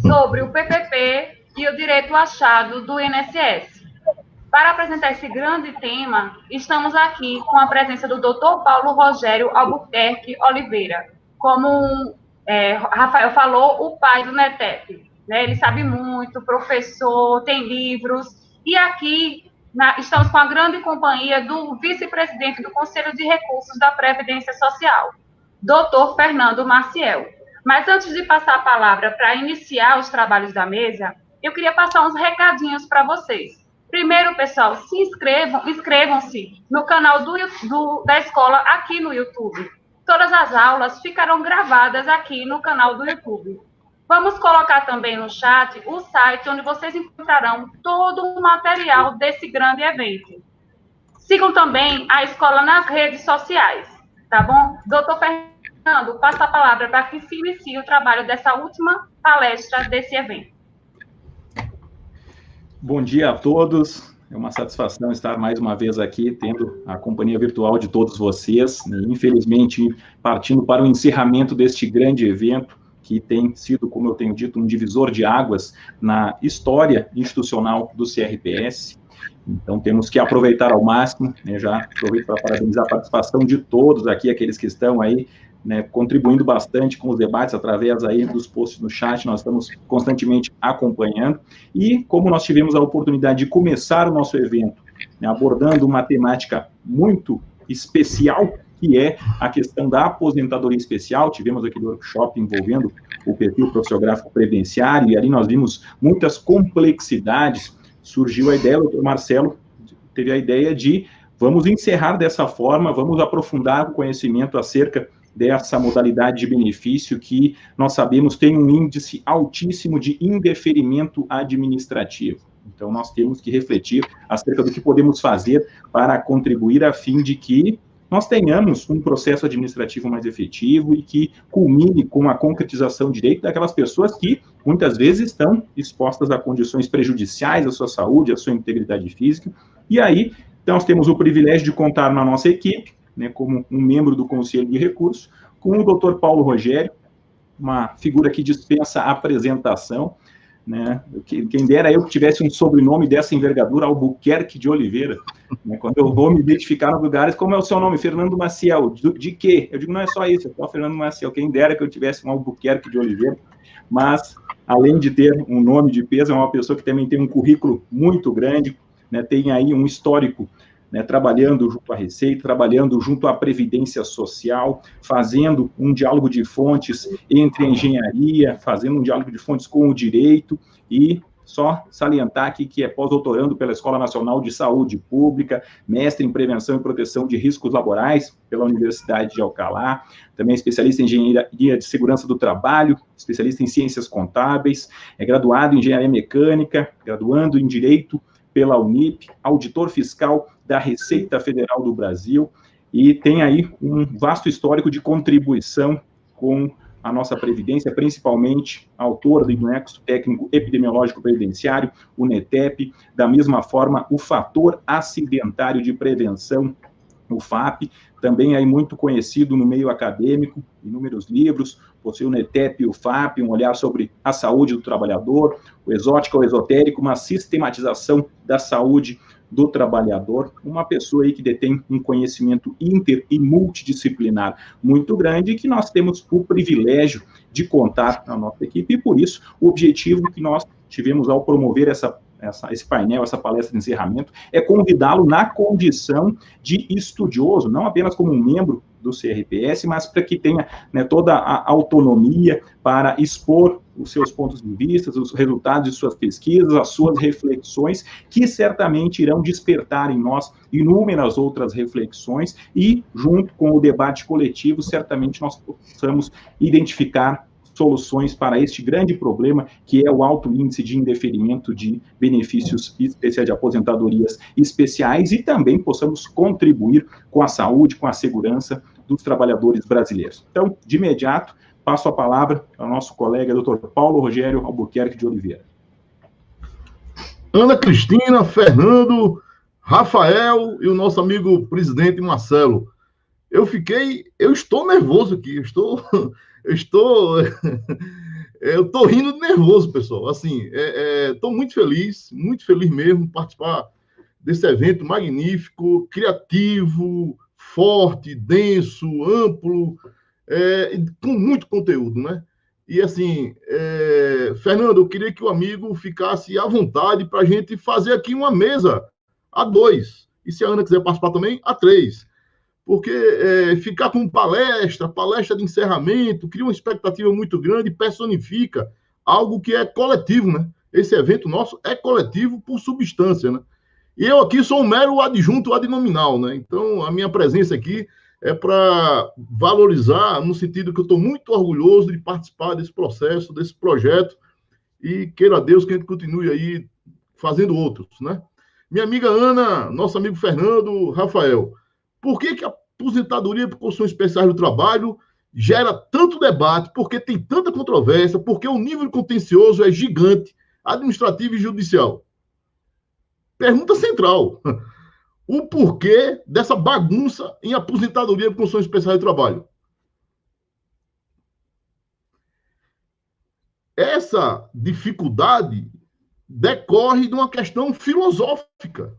sobre o PPP e o direito achado do INSS. Para apresentar esse grande tema, estamos aqui com a presença do Dr. Paulo Rogério Albuquerque Oliveira, como Rafael falou, o pai do NETEP. Né? Ele sabe muito, professor, tem livros, e aqui estamos com a grande companhia do vice-presidente do Conselho de Recursos da Previdência Social, Dr. Fernando Maciel. Mas antes de passar a palavra para iniciar os trabalhos da mesa, eu queria passar uns recadinhos para vocês. Primeiro, pessoal, inscrevam-se no canal da escola aqui no YouTube. Todas as aulas ficarão gravadas aqui no canal do YouTube. Vamos colocar também no chat o site onde vocês encontrarão todo o material desse grande evento. Sigam também a escola nas redes sociais, tá bom? Doutor Fernando, passa a palavra para que se inicie o trabalho dessa última palestra desse evento. Bom dia a todos, é uma satisfação estar mais uma vez aqui, tendo a companhia virtual de todos vocês, infelizmente partindo para o encerramento deste grande evento, que tem sido, como eu tenho dito, um divisor de águas na história institucional do CRPS. Então, temos que aproveitar ao máximo, né, já aproveito para parabenizar a participação de todos aqui, aqueles que estão aí, né, contribuindo bastante com os debates através aí dos posts no chat, nós estamos constantemente acompanhando, e como nós tivemos a oportunidade de começar o nosso evento, né, abordando uma temática muito especial, que é a questão da aposentadoria especial. Tivemos aquele workshop envolvendo o perfil profissiográfico previdenciário, e ali nós vimos muitas complexidades. Surgiu a ideia, o doutor Marcelo teve a ideia de vamos encerrar dessa forma, vamos aprofundar o conhecimento acerca dessa modalidade de benefício que nós sabemos tem um índice altíssimo de indeferimento administrativo. Então, nós temos que refletir acerca do que podemos fazer para contribuir a fim de que nós tenhamos um processo administrativo mais efetivo e que culmine com a concretização de direito daquelas pessoas que, muitas vezes, estão expostas a condições prejudiciais à sua saúde, à sua integridade física. E aí, nós temos o privilégio de contar na nossa equipe, né, como um membro do Conselho de Recursos, com o Dr. Paulo Rogério, uma figura que dispensa apresentação, né? Quem dera eu que tivesse um sobrenome dessa envergadura, Albuquerque de Oliveira, né? Quando eu vou me identificar nos lugares, como é o seu nome? Fernando Maciel. De quê? Eu digo, não é só isso, é só Fernando Maciel. Quem dera que eu tivesse um Albuquerque de Oliveira, mas, além de ter um nome de peso, é uma pessoa que também tem um currículo muito grande, né? Tem aí um histórico, né, trabalhando junto à Receita, trabalhando junto à Previdência Social, fazendo um diálogo de fontes entre a engenharia, fazendo um diálogo de fontes com o direito, e só salientar aqui que é pós-doutorando pela Escola Nacional de Saúde Pública, mestre em Prevenção e Proteção de Riscos Laborais pela Universidade de Alcalá, também especialista em Engenharia de Segurança do Trabalho, especialista em Ciências Contábeis, é graduado em Engenharia Mecânica, graduando em Direito pela Unip, auditor fiscal da Receita Federal do Brasil, e tem aí um vasto histórico de contribuição com a nossa Previdência, principalmente autor do Nexo Técnico Epidemiológico Previdenciário, o NETEP, da mesma forma o Fator Acidentário de Prevenção, o FAP, também aí muito conhecido no meio acadêmico, inúmeros livros, possui o NETEP e o FAP, um olhar sobre a saúde do trabalhador, o exótico ao esotérico, uma sistematização da saúde do trabalhador, uma pessoa aí que detém um conhecimento inter e multidisciplinar muito grande, e que nós temos o privilégio de contar na nossa equipe, e por isso o objetivo que nós tivemos ao promover esse painel, essa palestra de encerramento, é convidá-lo na condição de estudioso, não apenas como um membro do CRPS, mas para que tenha, né, toda a autonomia para expor os seus pontos de vista, os resultados de suas pesquisas, as suas reflexões, que certamente irão despertar em nós inúmeras outras reflexões, e junto com o debate coletivo, certamente nós possamos identificar soluções para este grande problema, que é o alto índice de indeferimento de benefícios especiais, de aposentadorias especiais, e também possamos contribuir com a saúde, com a segurança dos trabalhadores brasileiros. Então, de imediato, passo a palavra ao nosso colega, Dr. Paulo Rogério Albuquerque de Oliveira. Ana Cristina, Fernando, Rafael e o nosso amigo presidente Marcelo. Eu estou nervoso aqui, eu estou Eu estou rindo de nervoso, pessoal. Assim, estou muito feliz mesmo de participar desse evento magnífico, criativo, forte, denso, amplo, com muito conteúdo, né? E assim, Fernando, eu queria que o amigo ficasse à vontade para a gente fazer aqui uma mesa a dois. E se a Ana quiser participar também, a três. Porque ficar com palestra de encerramento, cria uma expectativa muito grande, personifica algo que é coletivo, né? Esse evento nosso é coletivo por substância, né? E eu aqui sou um mero adjunto adnominal, né? Então, a minha presença aqui é para valorizar, no sentido que eu estou muito orgulhoso de participar desse processo, desse projeto, e queira Deus que a gente continue aí fazendo outros, né? Minha amiga Ana, nosso amigo Fernando, Rafael, por que a aposentadoria por condições especiais do trabalho gera tanto debate, porque tem tanta controvérsia, porque o nível contencioso é gigante, administrativo e judicial? Pergunta central. O porquê dessa bagunça em aposentadoria por condições especiais de trabalho? Essa dificuldade decorre de uma questão filosófica.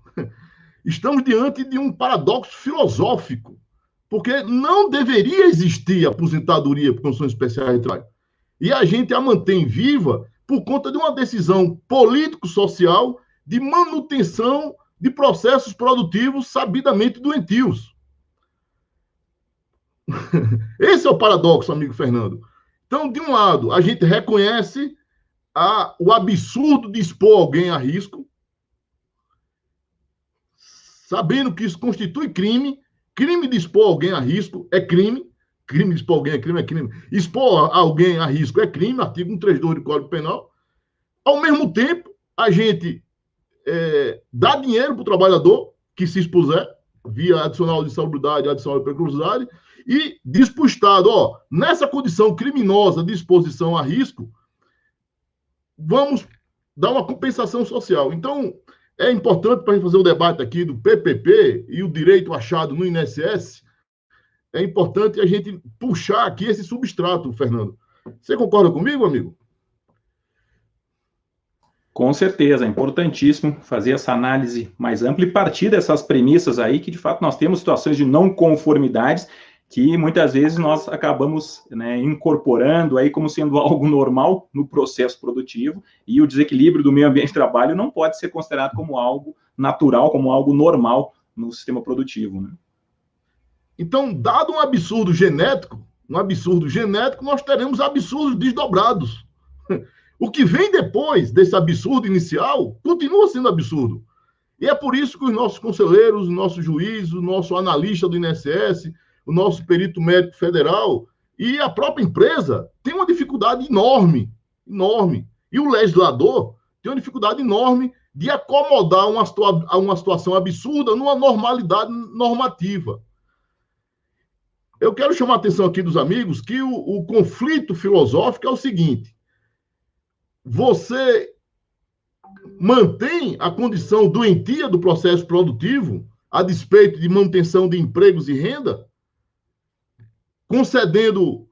Estamos diante de um paradoxo filosófico, porque não deveria existir aposentadoria por condições especiais de trabalho. E a gente a mantém viva por conta de uma decisão político-social de manutenção de processos produtivos sabidamente doentios. Esse é o paradoxo, amigo Fernando. Então, de um lado, a gente reconhece o absurdo de expor alguém a risco, sabendo que isso constitui crime. Crime de expor alguém a risco é crime. Crime de expor alguém é crime. Expor alguém a risco é crime, artigo 132 do Código Penal. Ao mesmo tempo, a gente dá dinheiro para o trabalhador que se expuser, via adicional de salubridade, adicional de periculosidade, e diz para o Estado, nessa condição criminosa de exposição a risco, vamos dar uma compensação social. Então, é importante para a gente fazer o debate aqui do PPP e o direito achado no INSS, é importante a gente puxar aqui esse substrato, Fernando. Você concorda comigo, amigo? Com certeza, é importantíssimo fazer essa análise mais ampla e partir dessas premissas aí, que de fato nós temos situações de não conformidades que muitas vezes nós acabamos, né, incorporando aí como sendo algo normal no processo produtivo, e o desequilíbrio do meio ambiente de trabalho não pode ser considerado como algo natural, como algo normal no sistema produtivo, né? Então, dado um absurdo genético, nós teremos absurdos desdobrados. O que vem depois desse absurdo inicial continua sendo absurdo. E é por isso que os nossos conselheiros, o nosso juiz, o nosso analista do INSS, o nosso perito médico federal e a própria empresa tem uma dificuldade enorme, enorme. E o legislador tem uma dificuldade enorme de acomodar uma situação absurda numa normalidade normativa. Eu quero chamar a atenção aqui dos amigos que o conflito filosófico é o seguinte: você mantém a condição doentia do processo produtivo a despeito de manutenção de empregos e renda, concedendo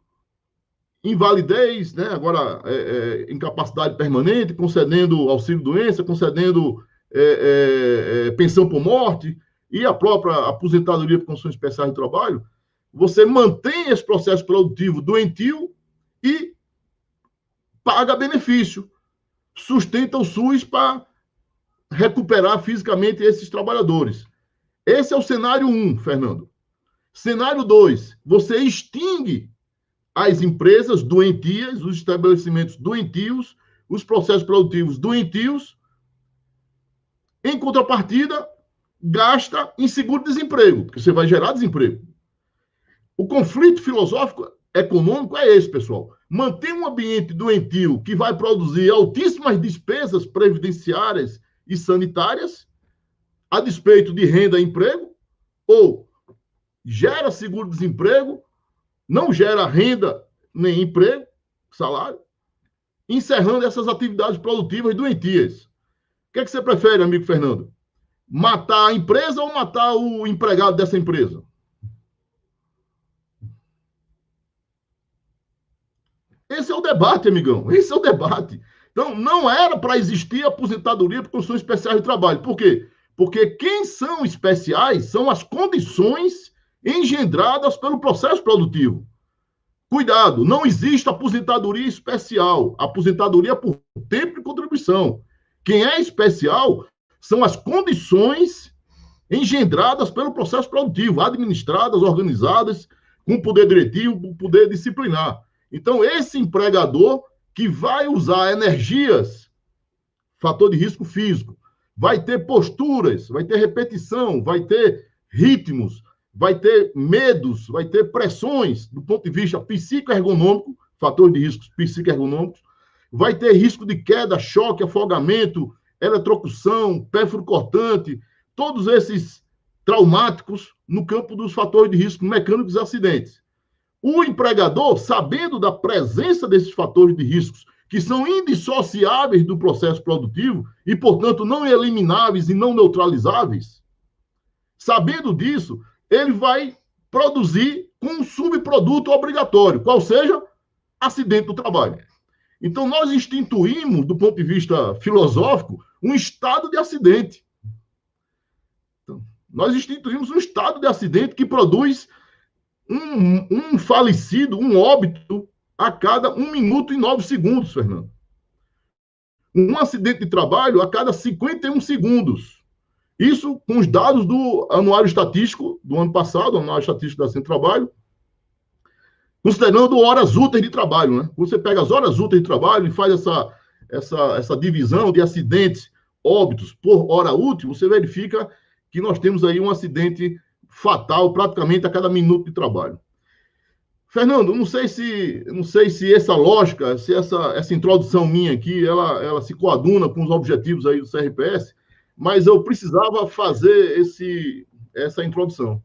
invalidez, né? Agora incapacidade permanente, concedendo auxílio-doença, concedendo pensão por morte e a própria aposentadoria por condições especiais de trabalho. Você mantém esse processo produtivo doentio e paga benefício, sustenta o SUS para recuperar fisicamente esses trabalhadores. Esse é o cenário 1, Fernando. Cenário 2, você extingue as empresas doentias, os estabelecimentos doentios, os processos produtivos doentios, em contrapartida, gasta em seguro-desemprego, porque você vai gerar desemprego. O conflito filosófico econômico é esse, pessoal. Manter um ambiente doentio que vai produzir altíssimas despesas previdenciárias e sanitárias, a despeito de renda e emprego, ou gera seguro-desemprego, não gera renda nem emprego, salário, encerrando essas atividades produtivas doentias. O que você prefere, amigo Fernando? Matar a empresa ou matar o empregado dessa empresa? Esse é o debate, amigão. Esse é o debate. Então, não era para existir aposentadoria por condições especiais de trabalho. Por quê? Porque quem são especiais são as condições engendradas pelo processo produtivo. Cuidado, não existe aposentadoria especial. Aposentadoria por tempo de contribuição. Quem é especial são as condições engendradas pelo processo produtivo, administradas, organizadas, com poder diretivo, poder disciplinar. Então, esse empregador que vai usar energias, fator de risco físico, vai ter posturas, vai ter repetição, vai ter ritmos, vai ter medos, vai ter pressões do ponto de vista psicoergonômico, fator de riscos psicoergonômicos, vai ter risco de queda, choque, afogamento, eletrocução, pérfuro cortante, todos esses traumáticos no campo dos fatores de risco mecânicos e acidentes. O empregador, sabendo da presença desses fatores de riscos, que são indissociáveis do processo produtivo e, portanto, não elimináveis e não neutralizáveis, sabendo disso, ele vai produzir com um subproduto obrigatório, qual seja acidente do trabalho. Então, nós instituímos, do ponto de vista filosófico, um estado de acidente. Então, nós instituímos um estado de acidente que produz um falecido, um óbito a cada 1 minuto e 9 segundos, Fernando. Um acidente de trabalho a cada 51 segundos. Isso com os dados do Anuário Estatístico do ano passado, o Anuário Estatístico da Centro-Trabalho, considerando horas úteis de trabalho, né? Você pega as horas úteis de trabalho e faz essa divisão de acidentes, óbitos por hora útil, você verifica que nós temos aí um acidente fatal praticamente a cada minuto de trabalho. Fernando, não sei se essa lógica, se essa introdução minha aqui, ela se coaduna com os objetivos aí do CRPS, mas eu precisava fazer essa introdução.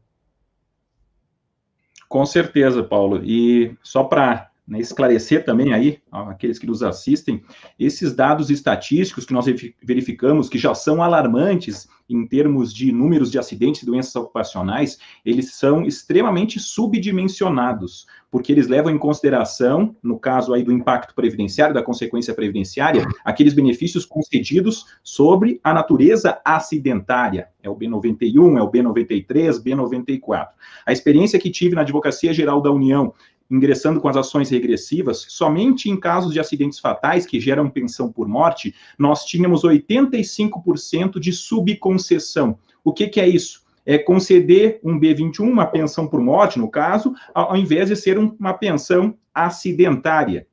Com certeza, Paulo. E só para esclarecer também aí, aqueles que nos assistem, esses dados estatísticos que nós verificamos, que já são alarmantes em termos de números de acidentes e doenças ocupacionais, eles são extremamente subdimensionados, porque eles levam em consideração, no caso aí do impacto previdenciário, da consequência previdenciária, aqueles benefícios concedidos sobre a natureza acidentária. É o B91, é o B93, B94. A experiência que tive na Advocacia Geral da União, ingressando com as ações regressivas, somente em casos de acidentes fatais que geram pensão por morte, nós tínhamos 85% de subconcessão. O que é isso? É conceder um B21, uma pensão por morte, no caso, ao invés de ser uma pensão acidentária.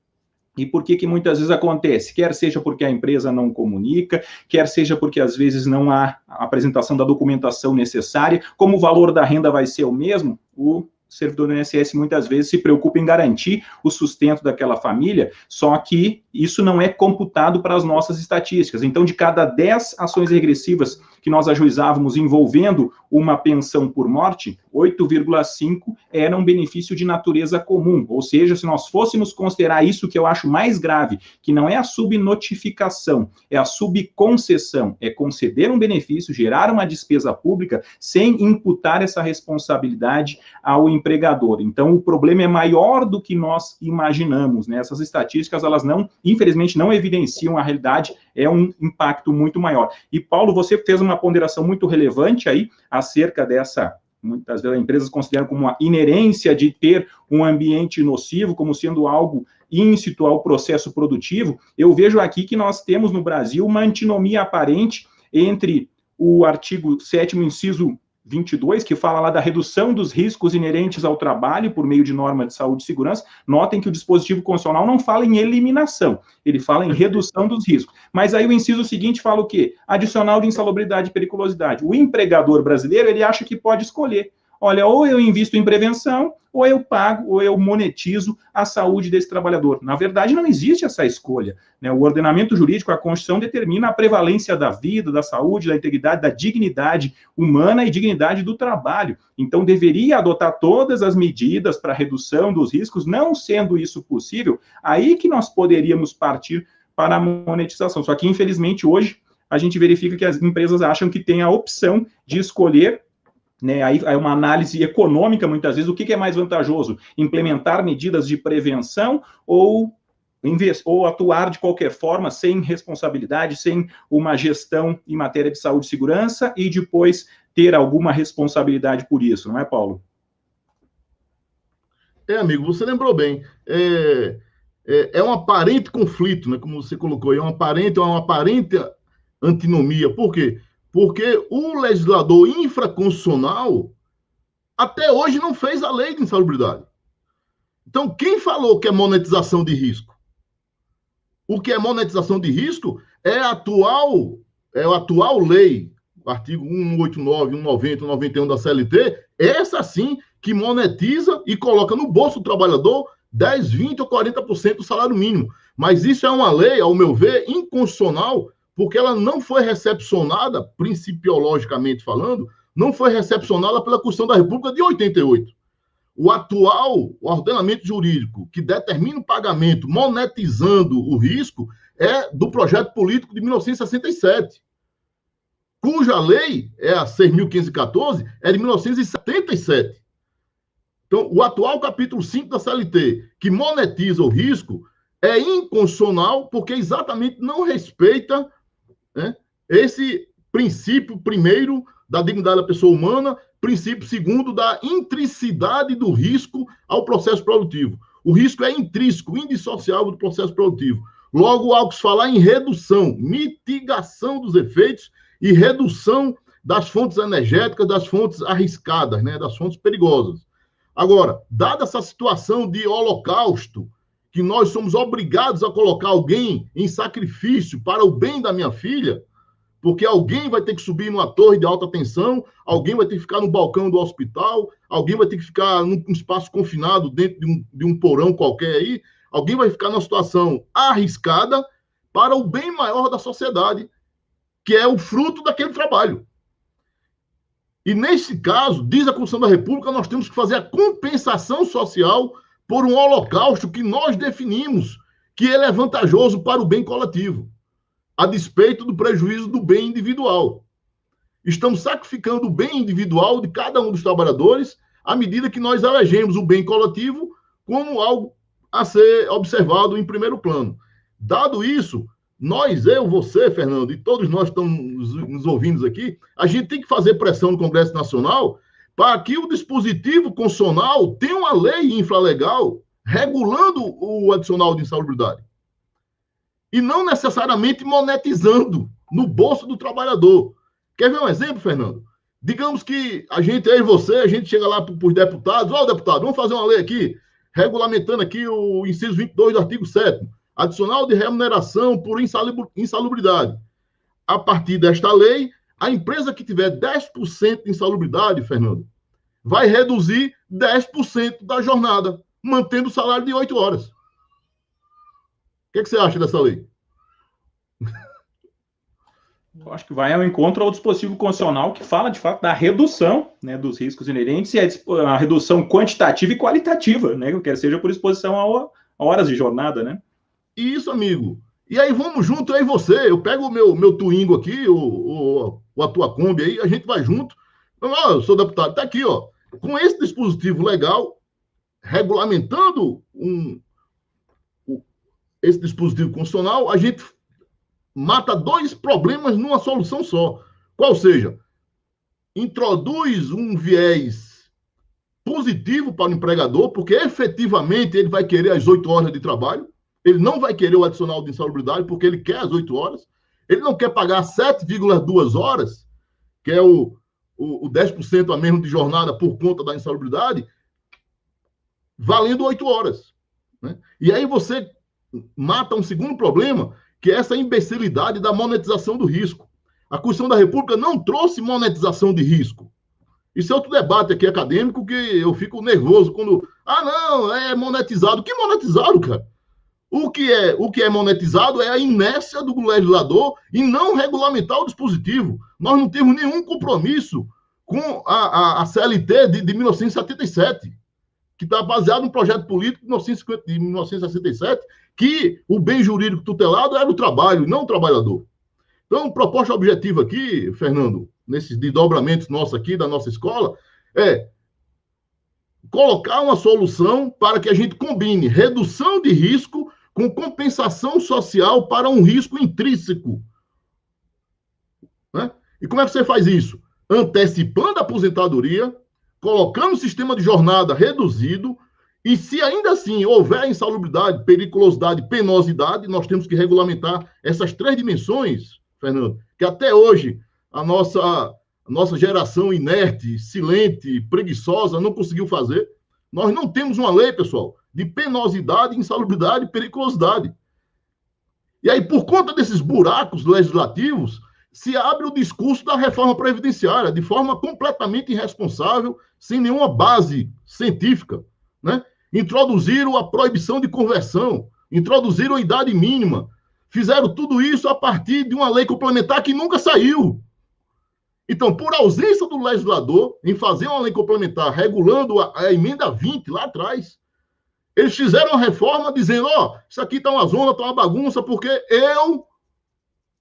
E por que muitas vezes acontece? Quer seja porque a empresa não comunica, quer seja porque às vezes não há a apresentação da documentação necessária, como o valor da renda vai ser o mesmo, o servidor do INSS muitas vezes se preocupa em garantir o sustento daquela família, só que isso não é computado para as nossas estatísticas. Então, de cada 10 ações regressivas que nós ajuizávamos envolvendo uma pensão por morte, 8,5 era um benefício de natureza comum, ou seja, se nós fôssemos considerar isso que eu acho mais grave, que não é a subnotificação, é a subconcessão, é conceder um benefício, gerar uma despesa pública, sem imputar essa responsabilidade ao empregador. Então, o problema é maior do que nós imaginamos, né? Essas estatísticas, elas infelizmente, não evidenciam a realidade, é um impacto muito maior. E, Paulo, você fez uma ponderação muito relevante aí acerca dessa, muitas vezes as empresas consideram como uma inerência de ter um ambiente nocivo, como sendo algo íncito ao processo produtivo. Eu vejo aqui que nós temos no Brasil uma antinomia aparente entre o artigo 7º, inciso 22, que fala lá da redução dos riscos inerentes ao trabalho por meio de norma de saúde e segurança. Notem que o dispositivo constitucional não fala em eliminação, ele fala em redução dos riscos. Mas aí o inciso seguinte fala o quê? Adicional de insalubridade e periculosidade. O empregador brasileiro, ele acha que pode escolher. Olha, ou eu invisto em prevenção, ou eu pago, ou eu monetizo a saúde desse trabalhador. Na verdade, não existe essa escolha, né? O ordenamento jurídico, a Constituição, determina a prevalência da vida, da saúde, da integridade, da dignidade humana e dignidade do trabalho. Então, deveria adotar todas as medidas para redução dos riscos. Não sendo isso possível, aí que nós poderíamos partir para a monetização. Só que, infelizmente, hoje, a gente verifica que as empresas acham que tem a opção de escolher, né, aí é uma análise econômica, muitas vezes, o que é mais vantajoso? Implementar medidas de prevenção ou ou atuar de qualquer forma sem responsabilidade, sem uma gestão em matéria de saúde e segurança e depois ter alguma responsabilidade por isso, não é, Paulo? Amigo, você lembrou bem. É um aparente conflito, né, como você colocou, é uma aparente antinomia. Por quê? Porque o legislador infraconstitucional até hoje não fez a lei de insalubridade. Então, quem falou que é monetização de risco? O que é monetização de risco é a atual lei, artigo 189, 190, 191 da CLT, essa sim que monetiza e coloca no bolso do trabalhador 10, 20 ou 40% do salário mínimo. Mas isso é uma lei, ao meu ver, inconstitucional, porque ela não foi recepcionada, principiologicamente falando, não foi recepcionada pela Constituição da República de 88. O atual ordenamento jurídico que determina o pagamento monetizando o risco é do projeto político de 1967, cuja lei, a 6.514, é de 1977. Então, o atual capítulo 5 da CLT, que monetiza o risco, é inconstitucional porque exatamente não respeita, né, esse princípio primeiro da dignidade da pessoa humana, princípio segundo da intricidade do risco ao processo produtivo. O risco é intrínseco, indissociável do processo produtivo. Logo, ao se falar em redução, mitigação dos efeitos e redução das fontes energéticas, das fontes arriscadas, né, das fontes perigosas. Agora, dada essa situação de holocausto, que nós somos obrigados a colocar alguém em sacrifício para o bem da minha filha, porque alguém vai ter que subir numa torre de alta tensão, alguém vai ter que ficar no balcão do hospital, alguém vai ter que ficar num espaço confinado dentro de um porão qualquer aí, alguém vai ficar numa situação arriscada para o bem maior da sociedade, que é o fruto daquele trabalho. E, nesse caso, diz a Constituição da República, nós temos que fazer a compensação social por um holocausto que nós definimos que ele é vantajoso para o bem coletivo, a despeito do prejuízo do bem individual. Estamos sacrificando o bem individual de cada um dos trabalhadores à medida que nós elegemos o bem coletivo como algo a ser observado em primeiro plano. Dado isso, nós, eu, você, Fernando, e todos nós que estamos nos ouvindo aqui, a gente tem que fazer pressão no Congresso Nacional para que o dispositivo constitucional tenha uma lei infralegal regulando o adicional de insalubridade. E não necessariamente monetizando no bolso do trabalhador. Quer ver um exemplo, Fernando? Digamos que a gente, eu e você, a gente chega lá para os deputados, deputado, vamos fazer uma lei aqui, regulamentando aqui o inciso 22 do artigo 7º, adicional de remuneração por insalubridade. A partir desta lei, a empresa que tiver 10% de insalubridade, Fernando, vai reduzir 10% da jornada, mantendo o salário de 8 horas. O que você acha dessa lei? Eu acho que vai ao encontro ao dispositivo constitucional que fala, de fato, da redução, né, dos riscos inerentes e a redução quantitativa e qualitativa, né, que seja por exposição a horas de jornada, né? Isso, amigo. E aí vamos junto, eu e você. Eu pego o meu Twingo aqui, a tua Kombi aí, a gente vai junto. Eu sou deputado, tá aqui, ó. Com esse dispositivo legal, regulamentando esse dispositivo constitucional, a gente mata dois problemas numa solução só. Qual seja? Introduz um viés positivo para o empregador, porque efetivamente ele vai querer as 8 horas de trabalho. Ele não vai querer o adicional de insalubridade, porque ele quer as 8 horas. Ele não quer pagar 7,2 horas, que é o 10% a menos de jornada por conta da insalubridade, valendo 8 horas. Né? E aí você mata um segundo problema, que é essa imbecilidade da monetização do risco. A Constituição da República não trouxe monetização de risco. Isso é outro debate aqui acadêmico que eu fico nervoso quando... não, é monetizado. Que monetizado, cara? O que é monetizado é a inércia do legislador em não regulamentar o dispositivo. Nós não temos nenhum compromisso com a CLT de 1977, que está baseado no projeto político de 1967, que o bem jurídico tutelado era o trabalho, não o trabalhador. Então, proposta objetiva aqui, Fernando, nesses desdobramentos nossos aqui, da nossa escola, é colocar uma solução para que a gente combine redução de risco com compensação social para um risco intrínseco. Né? E como é que você faz isso? Antecipando a aposentadoria, colocando o sistema de jornada reduzido, e se ainda assim houver insalubridade, periculosidade, penosidade, nós temos que regulamentar essas 3 dimensões, Fernando, que até hoje a nossa geração inerte, silente, preguiçosa não conseguiu fazer. Nós não temos uma lei, pessoal, de penosidade, insalubridade e periculosidade. E aí, por conta desses buracos legislativos, se abre o discurso da reforma previdenciária de forma completamente irresponsável, sem nenhuma base científica, né? Introduziram a proibição de conversão, introduziram a idade mínima, fizeram tudo isso a partir de uma lei complementar que nunca saiu. Então, por ausência do legislador em fazer uma lei complementar regulando a emenda 20 lá atrás, eles fizeram a reforma dizendo, isso aqui está uma zona, está uma bagunça, porque eu,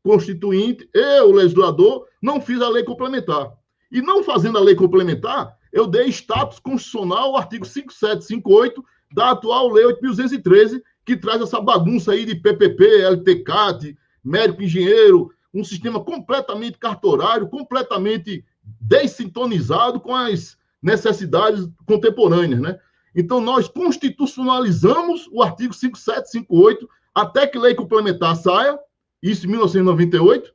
constituinte, eu, legislador, não fiz a lei complementar. E não fazendo a lei complementar, eu dei status constitucional ao artigo 5758 da atual Lei 8.213, que traz essa bagunça aí de PPP, LTCAT, médico engenheiro, um sistema completamente cartorário, completamente dessintonizado com as necessidades contemporâneas, né? Então, nós constitucionalizamos o artigo 5758 até que lei complementar saia, isso em 1998.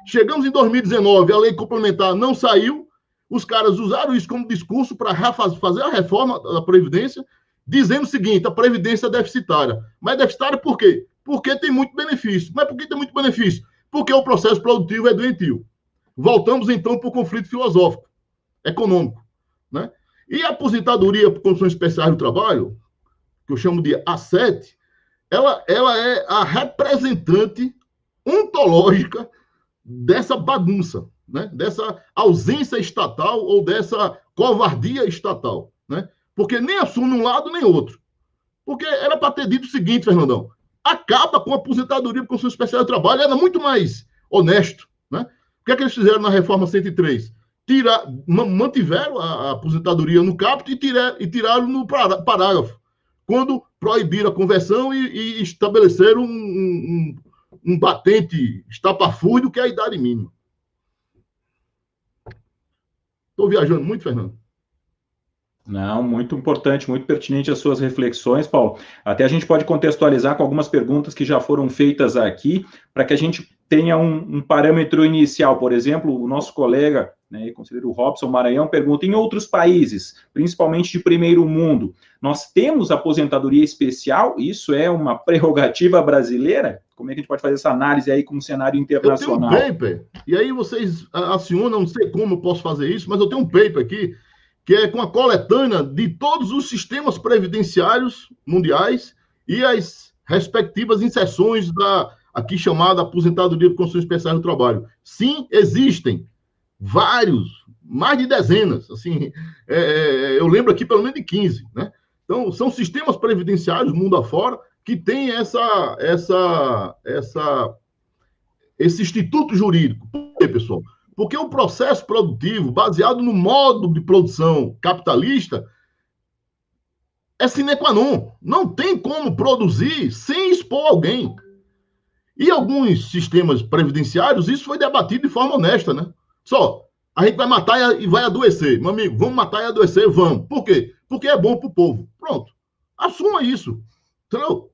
Chegamos em 2019, a lei complementar não saiu, os caras usaram isso como discurso para fazer a reforma da Previdência, dizendo o seguinte, a Previdência é deficitária. Mas é deficitária por quê? Porque tem muito benefício. Mas por que tem muito benefício? Porque o processo produtivo é doentio. Voltamos, então, para o conflito filosófico, econômico, né? E a aposentadoria por condições especiais do trabalho, que eu chamo de A7, ela é a representante ontológica dessa bagunça, né? Dessa ausência estatal ou dessa covardia estatal, né? Porque nem assume um lado nem outro. Porque era para ter dito o seguinte, Fernandão, acaba com a aposentadoria por condições especiais do trabalho, era muito mais honesto, né? O que é que eles fizeram na reforma 103? Mantiveram a aposentadoria no caput e tiraram no parágrafo, quando proibiram a conversão e estabeleceram um batente estapafúrdio, que é a idade mínima. Estou viajando muito, Fernando? Não, muito importante, muito pertinente as suas reflexões, Paulo. Até a gente pode contextualizar com algumas perguntas que já foram feitas aqui, para que a gente tenha um parâmetro inicial. Por exemplo, o nosso colega, né, conselheiro Robson Maranhão, pergunta, em outros países, principalmente de primeiro mundo, nós temos aposentadoria especial? Isso é uma prerrogativa brasileira? Como é que a gente pode fazer essa análise aí com o cenário internacional? Eu tenho um paper, e aí vocês acionam, não sei como eu posso fazer isso, mas eu tenho um paper aqui, que é com a coletânea de todos os sistemas previdenciários mundiais e as respectivas inserções da aqui chamada aposentadoria por condições especiais do trabalho. Sim, existem vários, mais de dezenas, assim, eu lembro aqui pelo menos de 15, né? Então, são sistemas previdenciários mundo afora que têm esse instituto jurídico. Por quê, pessoal? Porque o processo produtivo, baseado no modo de produção capitalista, é sine qua non. Não tem como produzir sem expor alguém. E alguns sistemas previdenciários, isso foi debatido de forma honesta, né? Só, a gente vai matar e vai adoecer. Meu amigo, vamos matar e adoecer? Vamos. Por quê? Porque é bom para o povo. Pronto. Assuma isso. Entendeu?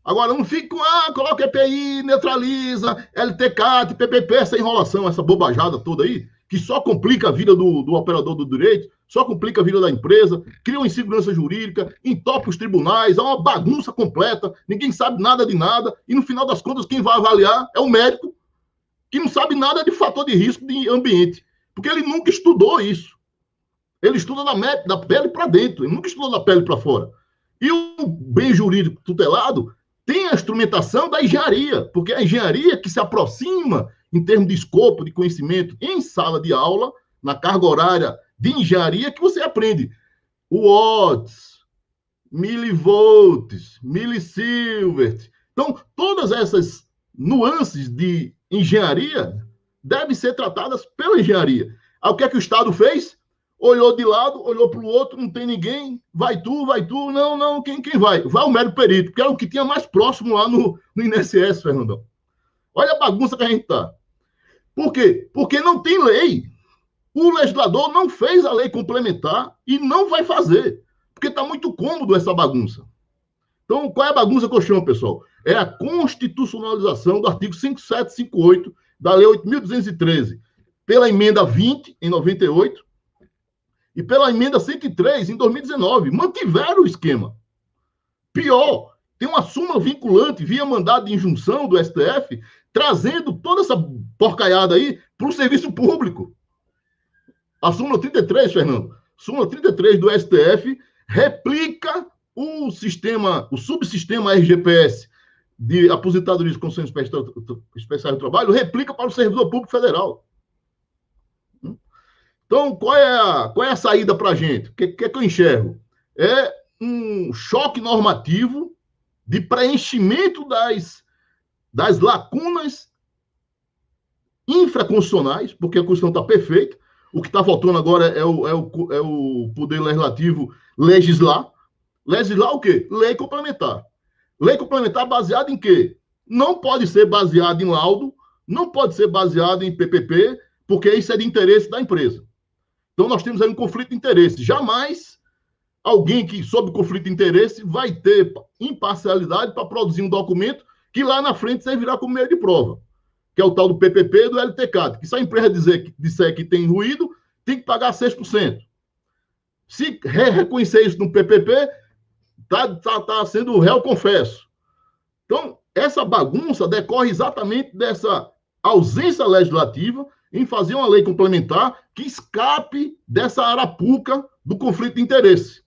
Agora, não fica com, coloca EPI, neutraliza, LTCAT, PPP, essa enrolação, essa bobajada toda aí, que só complica a vida do operador do direito, só complica a vida da empresa, cria uma insegurança jurídica, entope os tribunais, é uma bagunça completa, ninguém sabe nada de nada, e no final das contas, quem vai avaliar é o médico, que não sabe nada de fator de risco de ambiente, porque ele nunca estudou isso. Ele estuda da pele para dentro, ele nunca estudou da pele para fora. E o bem jurídico tutelado tem a instrumentação da engenharia, porque é a engenharia que se aproxima, em termos de escopo, de conhecimento, em sala de aula, na carga horária de engenharia, que você aprende watts, milivolts, milisievert. Então, todas essas nuances de engenharia devem ser tratadas pela engenharia. Aí, o que é que o Estado fez? olhou de lado, olhou para o outro, não tem ninguém, vai tu, não, quem vai? Vai o médico perito, que era o que tinha mais próximo lá no INSS, Fernandão. Olha a bagunça que a gente está. Por quê? Porque não tem lei. O legislador não fez a lei complementar e não vai fazer, porque está muito cômodo essa bagunça. Então, qual é a bagunça que eu chamo, pessoal? É a constitucionalização do artigo 5758 da Lei 8.213, pela emenda 20, em 98, e pela emenda 103, em 2019. Mantiveram o esquema. Pior, tem uma súmula vinculante via mandado de injunção do STF, trazendo toda essa porcaiada aí para o serviço público. A súmula 33, Fernando, súmula 33 do STF replica o sistema, o subsistema RGPS de aposentadoria de condições especiais do trabalho, replica para o servidor público federal. Então, qual é a saída para a gente? O que eu enxergo? É um choque normativo de preenchimento das lacunas infraconstitucionais, porque a Constituição está perfeita. O que está faltando agora é o Poder Legislativo legislar. Legislar o quê? Lei complementar. Lei complementar baseada em quê? Não pode ser baseada em laudo, não pode ser baseada em PPP, porque isso é de interesse da empresa. Então, nós temos aí um conflito de interesse. Jamais alguém que, sob conflito de interesse, vai ter imparcialidade para produzir um documento que lá na frente servirá como meio de prova, que é o tal do PPP e do LTCAT, que se a empresa disser que tem ruído, tem que pagar 6%. Se reconhecer isso no PPP, está sendo réu confesso. Então, essa bagunça decorre exatamente dessa ausência legislativa em fazer uma lei complementar que escape dessa arapuca do conflito de interesse.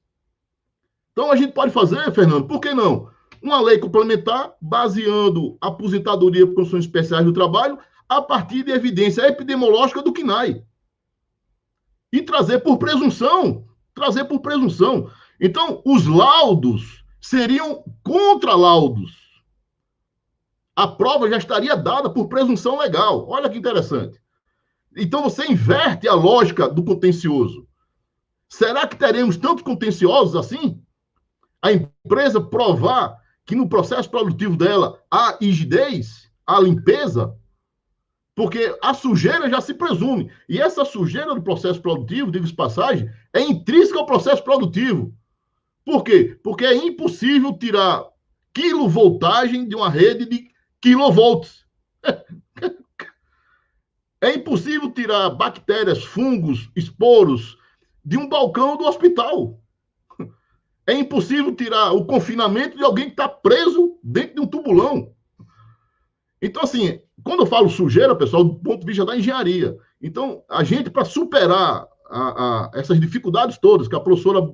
Então, a gente pode fazer, Fernando, por que não? Uma lei complementar baseando a aposentadoria por condições especiais do trabalho a partir de evidência epidemiológica do CNAE. E trazer por presunção. Então, os laudos seriam contra-laudos. A prova já estaria dada por presunção legal. Olha que interessante. Então, você inverte a lógica do contencioso. Será que teremos tantos contenciosos assim? A empresa provar que no processo produtivo dela há rigidez, há limpeza, porque a sujeira já se presume. E essa sujeira do processo produtivo, digo-se passagem, é intrínseca ao processo produtivo. Por quê? Porque é impossível tirar quilovoltagem de uma rede de quilovolts. É impossível tirar bactérias, fungos, esporos de um balcão do hospital. É impossível tirar o confinamento de alguém que está preso dentro de um tubulão. Então, assim, quando eu falo sujeira, pessoal, do ponto de vista da engenharia. Então, a gente, para superar essas dificuldades todas, que a professora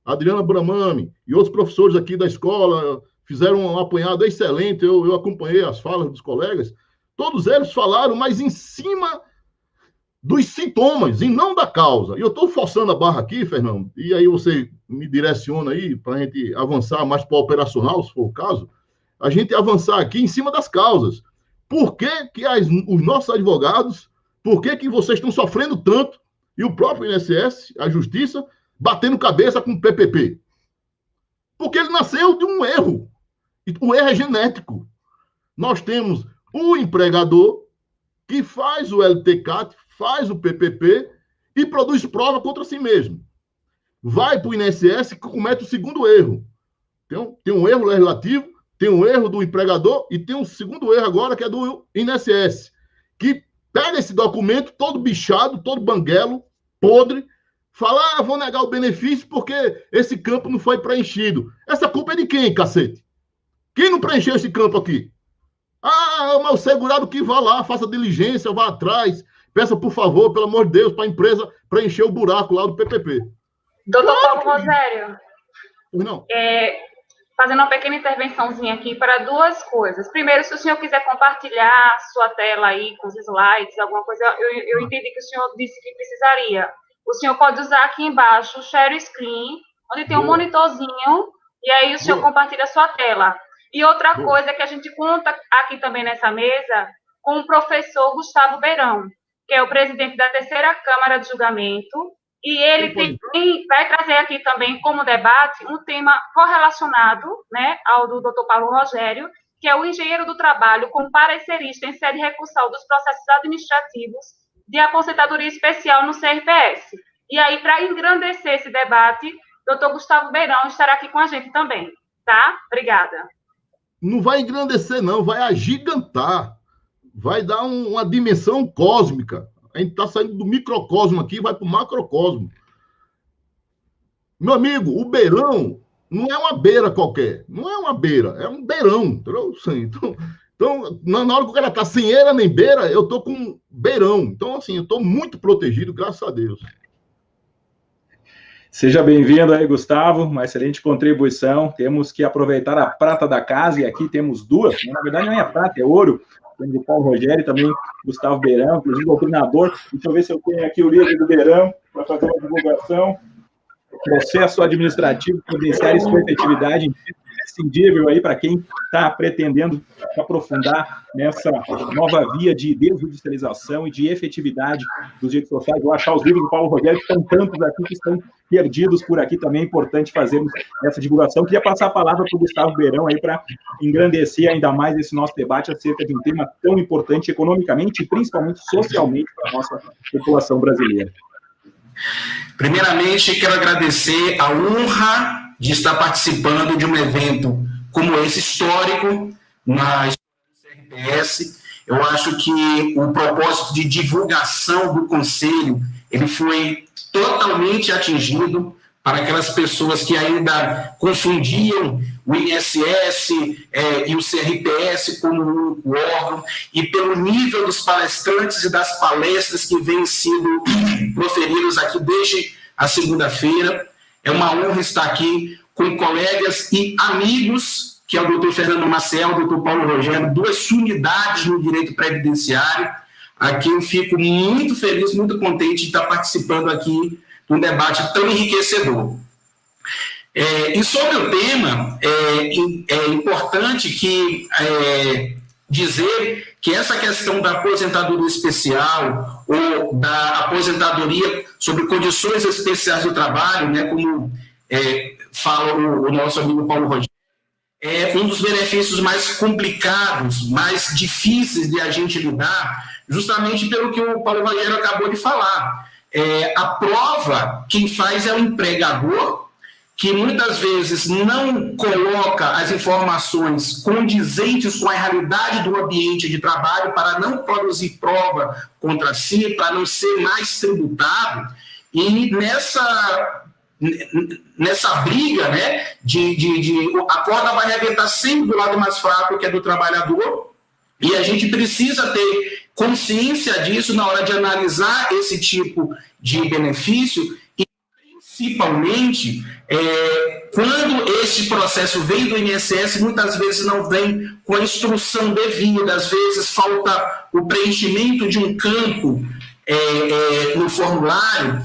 Adriana Bramami e outros professores aqui da escola fizeram um apanhado excelente, eu acompanhei as falas dos colegas, todos eles falaram, mas em cima dos sintomas e não da causa. E eu estou forçando a barra aqui, Fernando, e aí você me direciona aí para a gente avançar mais para o operacional, se for o caso, a gente avançar aqui em cima das causas. Por que os nossos advogados, por que vocês estão sofrendo tanto e o próprio INSS, a Justiça, batendo cabeça com o PPP? Porque ele nasceu de um erro. O erro é genético. Nós temos o empregador que faz o LTCAT, faz o PPP e produz prova contra si mesmo. Vai para o INSS que comete o segundo erro. Tem um erro legislativo, tem um erro do empregador e tem um segundo erro agora que é do INSS, que pega esse documento todo bichado, todo banguelo, podre, fala, vou negar o benefício porque esse campo não foi preenchido. Essa culpa é de quem, cacete? Quem não preencheu esse campo aqui? Mas o segurado que vá lá, faça diligência, vá atrás, peça, por favor, pelo amor de Deus, para a empresa preencher o buraco lá do PPP. Doutor Paulo Rogério, não. Fazendo uma pequena intervençãozinha aqui para duas coisas. Primeiro, se o senhor quiser compartilhar sua tela aí com os slides, alguma coisa, eu entendi que o senhor disse que precisaria. O senhor pode usar aqui embaixo o share screen, onde tem um monitorzinho, e aí o senhor compartilha a sua tela. E outra coisa que a gente conta aqui também nessa mesa com o professor Gustavo Beirão, que é o presidente da terceira Câmara de Julgamento E ele vai trazer aqui também como debate um tema correlacionado, né, ao do Dr. Paulo Rogério, que é o engenheiro do trabalho como parecerista em sede recursal dos processos administrativos de aposentadoria especial no CRPS. E aí, para engrandecer esse debate, doutor Gustavo Beirão estará aqui com a gente também, tá? Obrigada. Não vai engrandecer, não, vai agigantar, vai dar uma dimensão cósmica. A gente está saindo do microcosmo aqui, vai para o macrocosmo. Meu amigo, o beirão não é uma beira qualquer, não é uma beira, é um beirão, entendeu? Então, na hora que o cara está sem eira nem beira, eu estou com beirão. Então, assim, eu estou muito protegido, graças a Deus. Seja bem-vindo aí, Gustavo, uma excelente contribuição. Temos que aproveitar a prata da casa, e aqui temos duas, na verdade não é prata, é ouro. Temos o Paulo Rogério e também Gustavo Beirão, inclusive doutrinador. Deixa eu ver se eu tenho aqui o livro do Beirão para fazer uma divulgação. Processo administrativo, credenciar e sua efetividade imprescindível aí para quem está pretendendo se aprofundar nessa nova via de desjudicialização e de efetividade dos direitos sociais. Vou achar os livros do Paulo Rogério, que estão tantos aqui, que estão perdidos por aqui, também é importante fazermos essa divulgação. Queria passar a palavra para o Gustavo Beirão aí para engrandecer ainda mais esse nosso debate acerca de um tema tão importante economicamente e principalmente socialmente para a nossa população brasileira. Primeiramente, quero agradecer a honra de estar participando de um evento como esse, histórico, na história do CRPS. Eu acho que o propósito de divulgação do Conselho, ele foi totalmente atingido para aquelas pessoas que ainda confundiam o INSS e o CRPS como um único órgão, e pelo nível dos palestrantes e das palestras que vêm sendo proferidos aqui desde a segunda-feira. É uma honra estar aqui com colegas e amigos, que é o doutor Fernando Maciel, o doutor Paulo Rogério, duas sumidades no direito previdenciário. Aqui eu fico muito feliz, muito contente de estar participando aqui de um debate tão enriquecedor. E sobre o tema, é importante dizer que essa questão da aposentadoria especial ou da aposentadoria sobre condições especiais do trabalho, né, como fala o nosso amigo Paulo Rogério, é um dos benefícios mais complicados, mais difíceis de a gente lidar, justamente pelo que o Paulo Rogério acabou de falar. A prova, quem faz é o empregador, que muitas vezes não coloca as informações condizentes com a realidade do ambiente de trabalho para não produzir prova contra si, para não ser mais tributado. E nessa briga, né, a corda vai arrebentar sempre do lado mais fraco, que é do trabalhador, e a gente precisa ter consciência disso na hora de analisar esse tipo de benefício, e principalmente quando esse processo vem do INSS, muitas vezes não vem com a instrução devida, às vezes falta o preenchimento de um campo no formulário,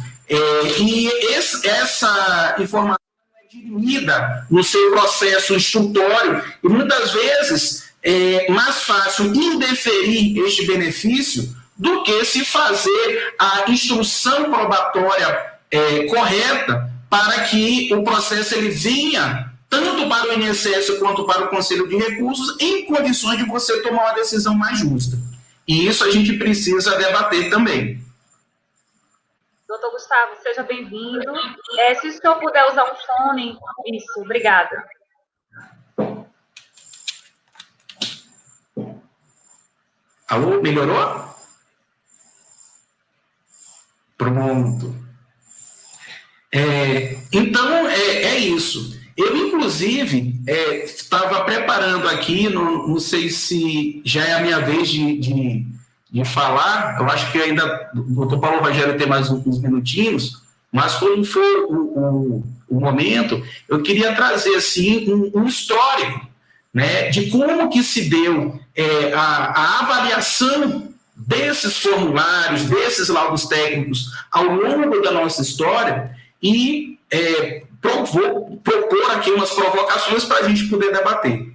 e essa informação é dirimida no seu processo instrutório, e muitas vezes é mais fácil indeferir este benefício do que se fazer a instrução probatória correta para que o processo ele venha tanto para o INSS quanto para o Conselho de Recursos em condições de você tomar uma decisão mais justa. E isso a gente precisa debater também. Doutor Gustavo, seja bem-vindo. Se o senhor puder usar um fone, isso, obrigada. Alô, melhorou? Pronto. Então, é isso. Eu, inclusive, estava preparando aqui, não sei se já é a minha vez de falar, eu acho que ainda o doutor Paulo Rogério tem mais uns minutinhos, mas quando for o momento, eu queria trazer assim, um histórico, né, de como que se deu a avaliação desses formulários, desses laudos técnicos ao longo da nossa história e vou propor aqui umas provocações para a gente poder debater.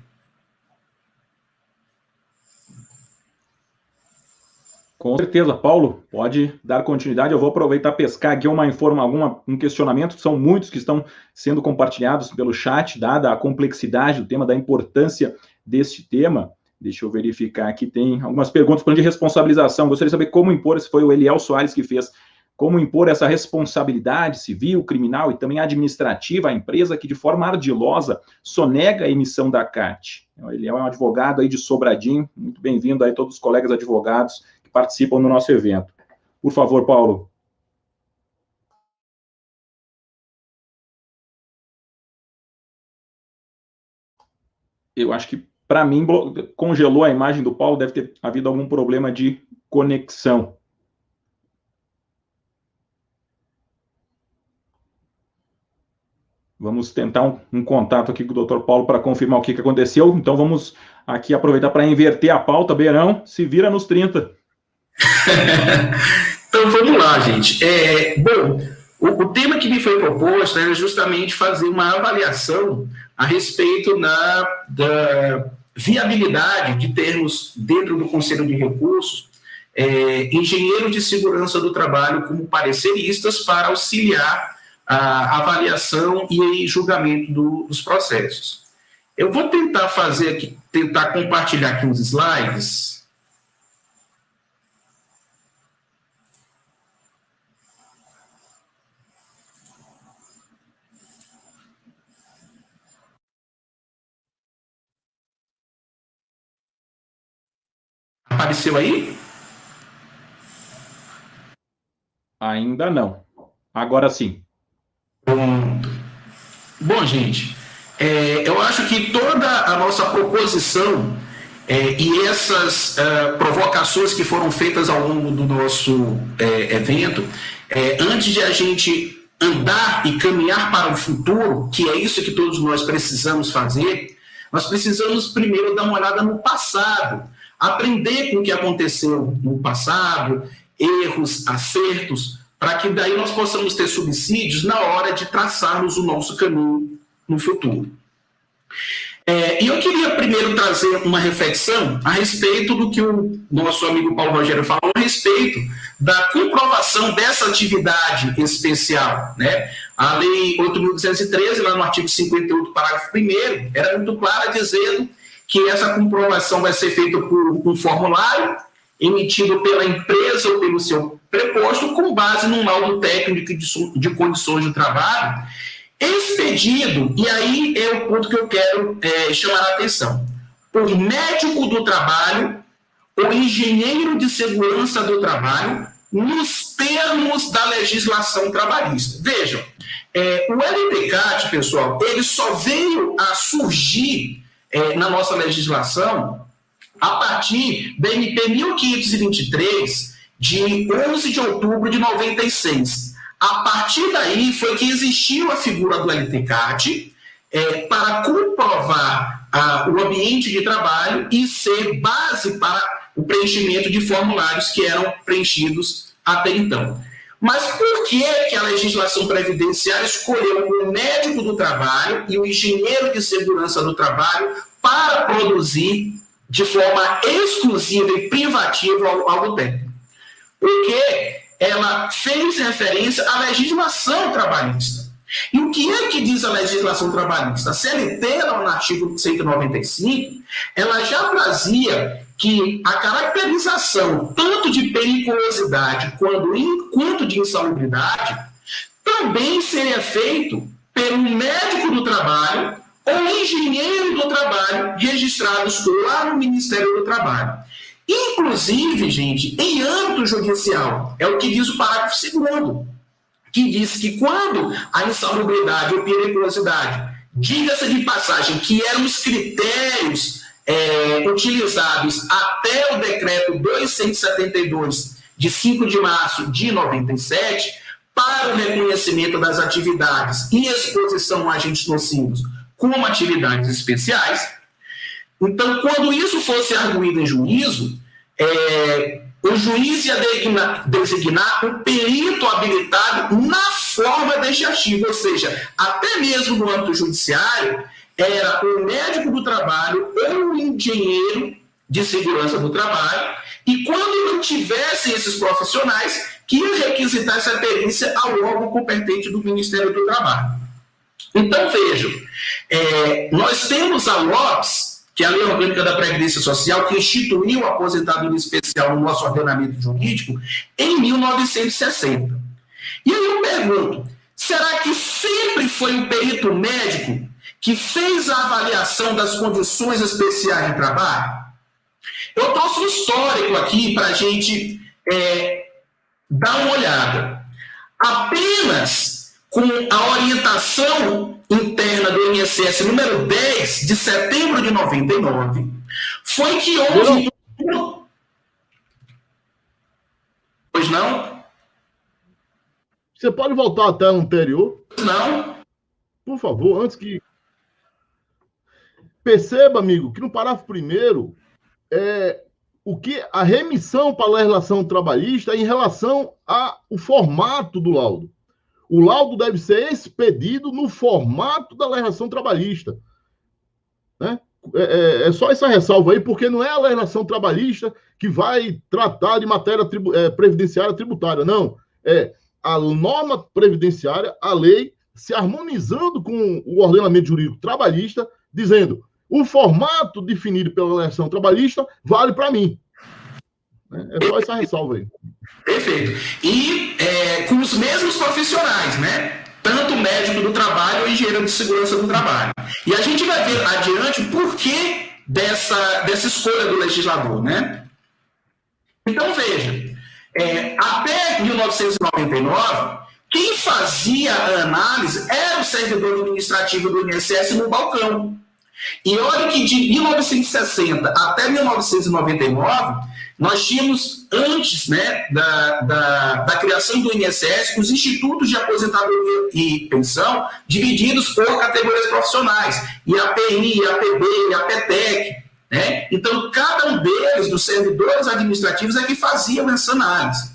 Com certeza, Paulo, pode dar continuidade. Eu vou aproveitar e pescar aqui um questionamento. São muitos que estão sendo compartilhados pelo chat, dada a complexidade do tema, da importância deste tema. Deixa eu verificar aqui, tem algumas perguntas de responsabilização. Gostaria de saber como impor, esse foi o Eliel Soares que fez, como impor essa responsabilidade civil, criminal e também administrativa à empresa que, de forma ardilosa, sonega a emissão da CAT. Ele é um advogado aí de Sobradinho. Muito bem-vindo aí todos os colegas advogados que participam do nosso evento. Por favor, Paulo. Eu acho que, para mim, congelou a imagem do Paulo, deve ter havido algum problema de conexão. Vamos tentar um contato aqui com o Dr. Paulo para confirmar o que aconteceu. Então, vamos aqui aproveitar para inverter a pauta. Beirão, se vira nos 30. Então, vamos lá, gente. Bom, o tema que me foi proposto era justamente fazer uma avaliação a respeito da viabilidade de termos, dentro do Conselho de Recursos, engenheiros de segurança do trabalho como pareceristas para auxiliar a avaliação e julgamento dos processos. Eu vou tentar tentar compartilhar aqui uns slides. Apareceu aí? Ainda não. Agora sim. Bom, gente, eu acho que toda a nossa proposição e essas provocações que foram feitas ao longo do nosso evento, antes de a gente andar e caminhar para o futuro, que é isso que todos nós precisamos fazer, nós precisamos primeiro dar uma olhada no passado, aprender com o que aconteceu no passado, erros, acertos, para que daí nós possamos ter subsídios na hora de traçarmos o nosso caminho no futuro. E eu queria primeiro trazer uma reflexão a respeito do que o nosso amigo Paulo Rogério falou a respeito da comprovação dessa atividade especial, né? A Lei 8.213, lá no artigo 58, parágrafo 1º, era muito clara dizendo que essa comprovação vai ser feita por um formulário emitido pela empresa ou pelo seu preposto com base num laudo técnico de condições de trabalho expedido, e aí é o ponto que eu quero chamar a atenção, por médico do trabalho ou engenheiro de segurança do trabalho nos termos da legislação trabalhista. Vejam, o LTCAT, pessoal, ele só veio a surgir na nossa legislação a partir da MP 1523, de 11 de outubro de 96. A partir daí foi que existiu a figura do LTCAT para comprovar o ambiente de trabalho e ser base para o preenchimento de formulários que eram preenchidos até então. Mas por que a legislação previdenciária escolheu o médico do trabalho e o engenheiro de segurança do trabalho para produzir de forma exclusiva e privativa algo técnico? Porque ela fez referência à legislação trabalhista. E o que é que diz a legislação trabalhista? A CLT, no artigo 195, ela já trazia que a caracterização tanto de periculosidade quanto de insalubridade também seria feito pelo médico do trabalho ou engenheiro do trabalho registrados lá no Ministério do Trabalho. Inclusive, gente, em âmbito judicial, é o que diz o parágrafo 2º, que diz que quando a insalubridade ou periculosidade, diga-se de passagem, que eram os critérios utilizados até o decreto 2172, de 5 de março de 97, para o reconhecimento das atividades e exposição a agentes nocivos como atividades especiais. Então, quando isso fosse arguído em juízo, o juiz ia designar um perito habilitado na forma deste artigo, ou seja, até mesmo no âmbito judiciário, era o médico do trabalho ou o engenheiro de segurança do trabalho, e quando não tivessem esses profissionais, que ia requisitar essa perícia ao órgão competente do Ministério do Trabalho. Então, vejam, nós temos a LOPS, que é a Lei Orgânica da Previdência Social, que instituiu a aposentadoria especial no nosso ordenamento jurídico em 1960. E aí eu pergunto, será que sempre foi o perito médico que fez a avaliação das condições especiais de trabalho? Eu trouxe um histórico aqui para a gente dar uma olhada. Apenas com a orientação interna do INSS número 10, de setembro de 99, foi que houve... Pois não? Você pode voltar até o anterior? Não. Por favor, antes que... Perceba, amigo, que no parágrafo primeiro, o que a remissão para a legislação trabalhista em relação ao formato do laudo. O laudo deve ser expedido no formato da legislação trabalhista. Né? É só essa ressalva aí, porque não é a legislação trabalhista que vai tratar de matéria previdenciária tributária, não. É a norma previdenciária, a lei, se harmonizando com o ordenamento jurídico trabalhista, dizendo o formato definido pela legislação trabalhista vale para mim. É só essa ressalva aí. Perfeito. E com os mesmos profissionais, né? Tanto médico do trabalho e engenheiro de segurança do trabalho. E a gente vai ver adiante o porquê dessa escolha do legislador, né? Então, veja, até 1999, quem fazia a análise era o servidor administrativo do INSS no balcão. E olha que de 1960 até 1999, nós tínhamos, antes, né, da criação do INSS, os institutos de aposentadoria e pensão divididos por categorias profissionais, IAPI, IAPB, IAPTEC, né? Então, cada um deles, dos servidores administrativos, é que faziam essa análise.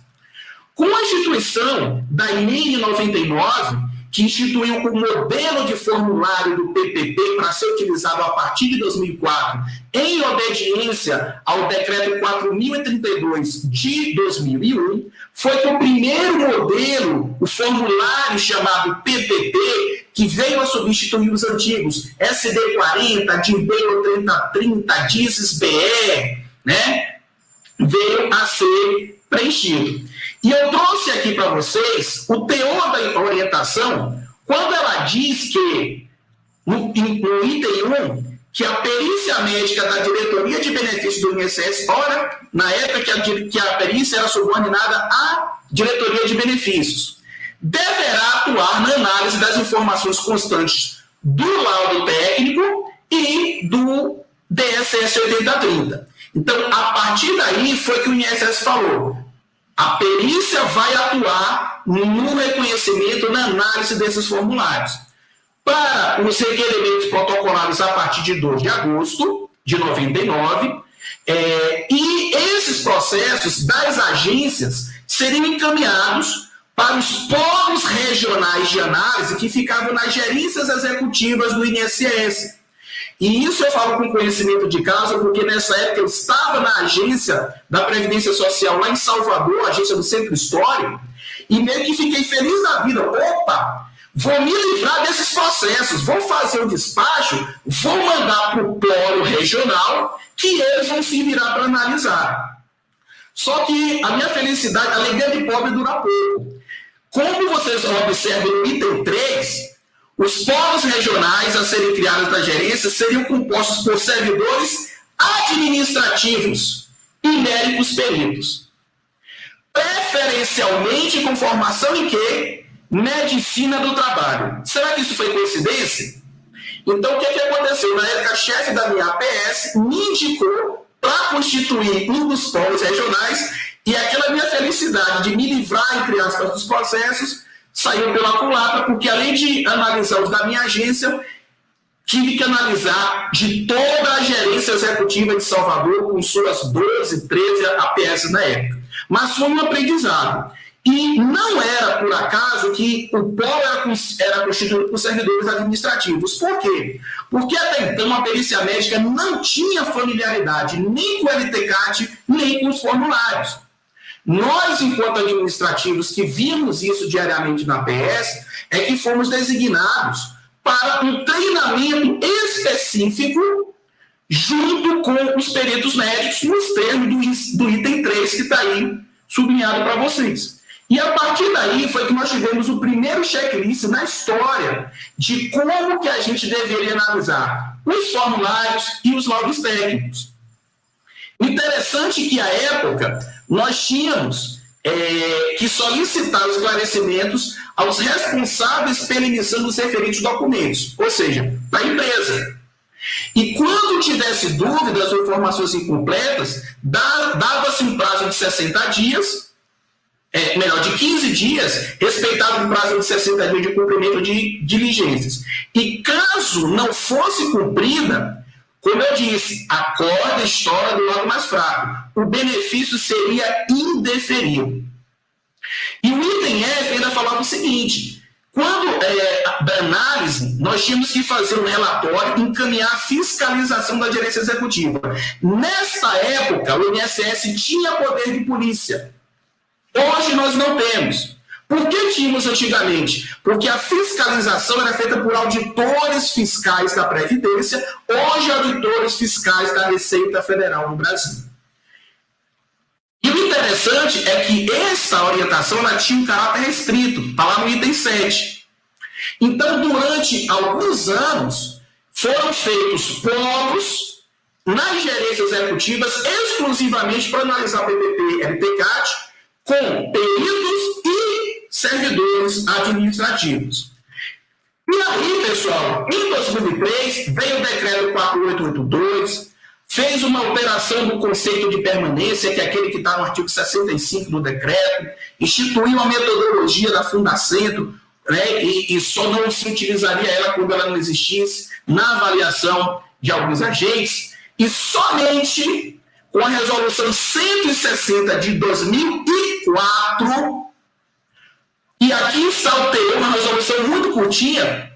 Com a instituição da INEM 99, que instituiu o modelo de formulário do PPP para ser utilizado a partir de 2004, em obediência ao decreto 4.032 de 2001, foi que o primeiro modelo, o formulário chamado PPP, que veio a substituir os antigos SD40, DINBEO 3030, DISES-BR, né, veio a ser preenchido. E eu trouxe aqui para vocês o teor da orientação, quando ela diz que, no item 1, que a perícia médica da diretoria de benefícios do INSS, ora, na época que a perícia era subordinada à diretoria de benefícios, deverá atuar na análise das informações constantes do laudo técnico e do DSS 8030. Então, a partir daí foi que o INSS falou: a perícia vai atuar no reconhecimento, na análise desses formulários. Para os requerimentos protocolados a partir de 2 de agosto de 99, e esses processos das agências seriam encaminhados para os polos regionais de análise que ficavam nas gerências executivas do INSS. E isso eu falo com conhecimento de causa, porque nessa época eu estava na agência da Previdência Social lá em Salvador, a agência do Centro Histórico, e meio que fiquei feliz da vida. Opa, vou me livrar desses processos, vou fazer o despacho, vou mandar para o polo regional, que eles vão se virar para analisar. Só que a minha felicidade, a alegria de pobre dura pouco. Como vocês observam no item 3, os polos regionais a serem criados da gerência seriam compostos por servidores administrativos e médicos peritos, preferencialmente com formação em quê? Medicina do trabalho. Será que isso foi coincidência? Então, o que aconteceu? Na época, a chefe da minha APS me indicou para constituir um dos polos regionais, e aquela minha felicidade de me livrar, entre aspas, dos processos, saiu pela culatra, porque além de analisar os da minha agência, tive que analisar de toda a gerência executiva de Salvador, com suas 12, 13 APS na época. Mas foi um aprendizado. E não era, por acaso, que o polo era constituído por servidores administrativos. Por quê? Porque até então a perícia médica não tinha familiaridade nem com o LTCAT, nem com os formulários. Nós, enquanto administrativos que vimos isso diariamente na PS, é que fomos designados para um treinamento específico junto com os peritos médicos, nos termos do item 3, que está aí sublinhado para vocês. E a partir daí foi que nós tivemos o primeiro checklist na história de como que a gente deveria analisar os formulários e os laudos técnicos. Interessante que, à época, nós tínhamos que solicitar esclarecimentos aos responsáveis pela emissão dos referidos documentos, ou seja, para a empresa. E quando tivesse dúvidas ou informações incompletas, dava-se um prazo de 60 dias, de 15 dias, respeitado o prazo de 60 dias de cumprimento de diligências. E caso não fosse cumprida, como eu disse, a corda estoura do lado mais fraco. O benefício seria indeferido. E o item F ainda falava o seguinte: quando da análise, nós tínhamos que fazer um relatório e encaminhar a fiscalização da gerência executiva. Nessa época, o INSS tinha poder de polícia. Hoje nós não temos. Por que tínhamos antigamente? Porque a fiscalização era feita por auditores fiscais da Previdência, hoje auditores fiscais da Receita Federal no Brasil. E o interessante é que essa orientação ela tinha um caráter restrito, está lá no item 7. Então, durante alguns anos, foram feitos polos nas gerências executivas exclusivamente para analisar o PPP LTCAT, com peritos e servidores administrativos. E aí, pessoal, em 2003, veio o decreto 4882, fez uma alteração do conceito de permanência, que é aquele que está no artigo 65 do decreto, instituiu a metodologia da Fundacentro, né, e só não se utilizaria ela quando ela não existisse, na avaliação de alguns agentes, e somente com a resolução 160 de 2004, e aqui está o teor, uma resolução muito curtinha,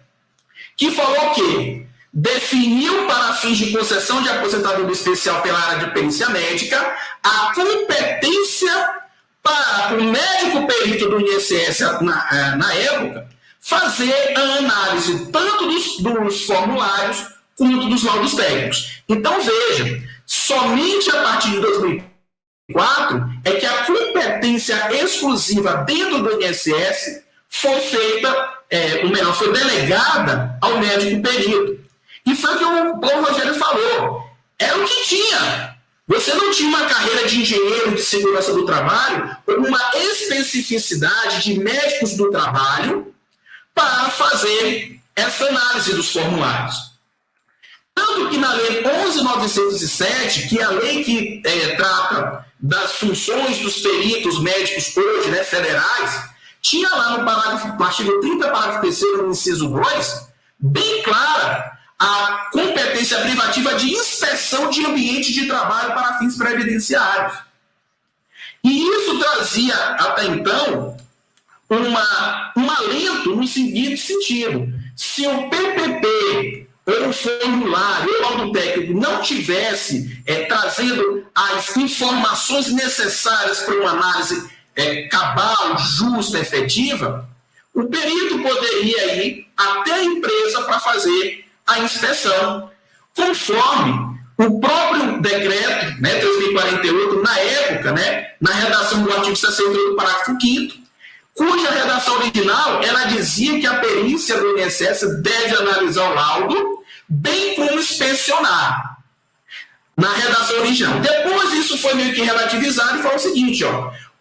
que falou que definiu para fins de concessão de aposentadoria especial pela área de perícia médica a competência para o médico perito do INSS na época fazer a análise tanto dos formulários quanto dos laudos técnicos. Então, veja, somente a partir de 2004 é que a competência exclusiva dentro do INSS foi feita, foi delegada ao médico perito. E foi o que o Paulo Rogério falou. Era o que tinha. Você não tinha uma carreira de engenheiro de segurança do trabalho ou uma especificidade de médicos do trabalho para fazer essa análise dos formulários. Tanto que na Lei 11.907, que é a lei que trata das funções dos peritos médicos hoje, né, federais, tinha lá no artigo 30, parágrafo 3º, no inciso 2, bem clara a competência privativa de inspeção de ambiente de trabalho para fins previdenciários. E isso trazia, até então, um alento no seguinte sentido: se o PPP ou o formulário ou o laudo técnico não tivesse trazendo as informações necessárias para uma análise cabal, justa, efetiva, o perito poderia ir até a empresa para fazer a inspeção, conforme o próprio decreto, né, 3048, na época, né, na redação do artigo 68, parágrafo 5º, cuja redação original, ela dizia que a perícia do INSS deve analisar o laudo, bem como inspecionar, na redação original. Depois isso foi meio que relativizado e falou o seguinte,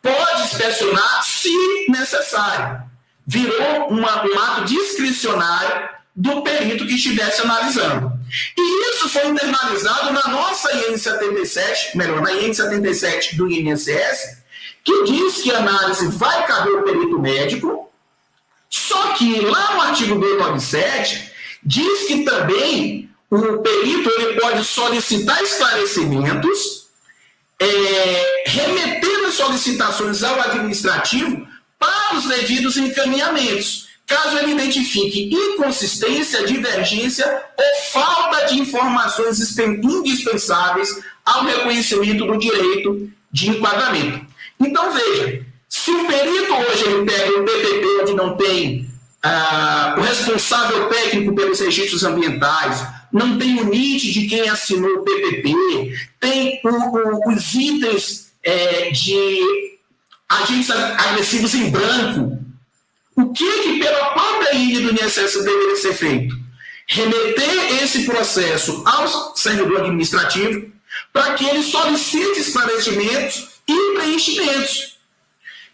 pode inspecionar se necessário. Virou um ato discricionário do perito que estivesse analisando. E isso foi internalizado na nossa IN 77, na IN 77 do INSS, que diz que a análise vai caber ao perito médico, só que lá no artigo 297 diz que também o perito ele pode solicitar esclarecimentos, remeter as solicitações ao administrativo para os devidos encaminhamentos, caso ele identifique inconsistência, divergência ou falta de informações indispensáveis ao reconhecimento do direito de enquadramento. Então, veja, se o perito hoje ele pega um PPP onde não tem o responsável técnico pelos registros ambientais, não tem o NIT de quem assinou o PPP, tem os itens de agentes agressivos em branco, o que pela própria INE do INSS deveria ser feito? Remeter esse processo ao servidor administrativo para que ele solicite esclarecimentos e preenchimentos.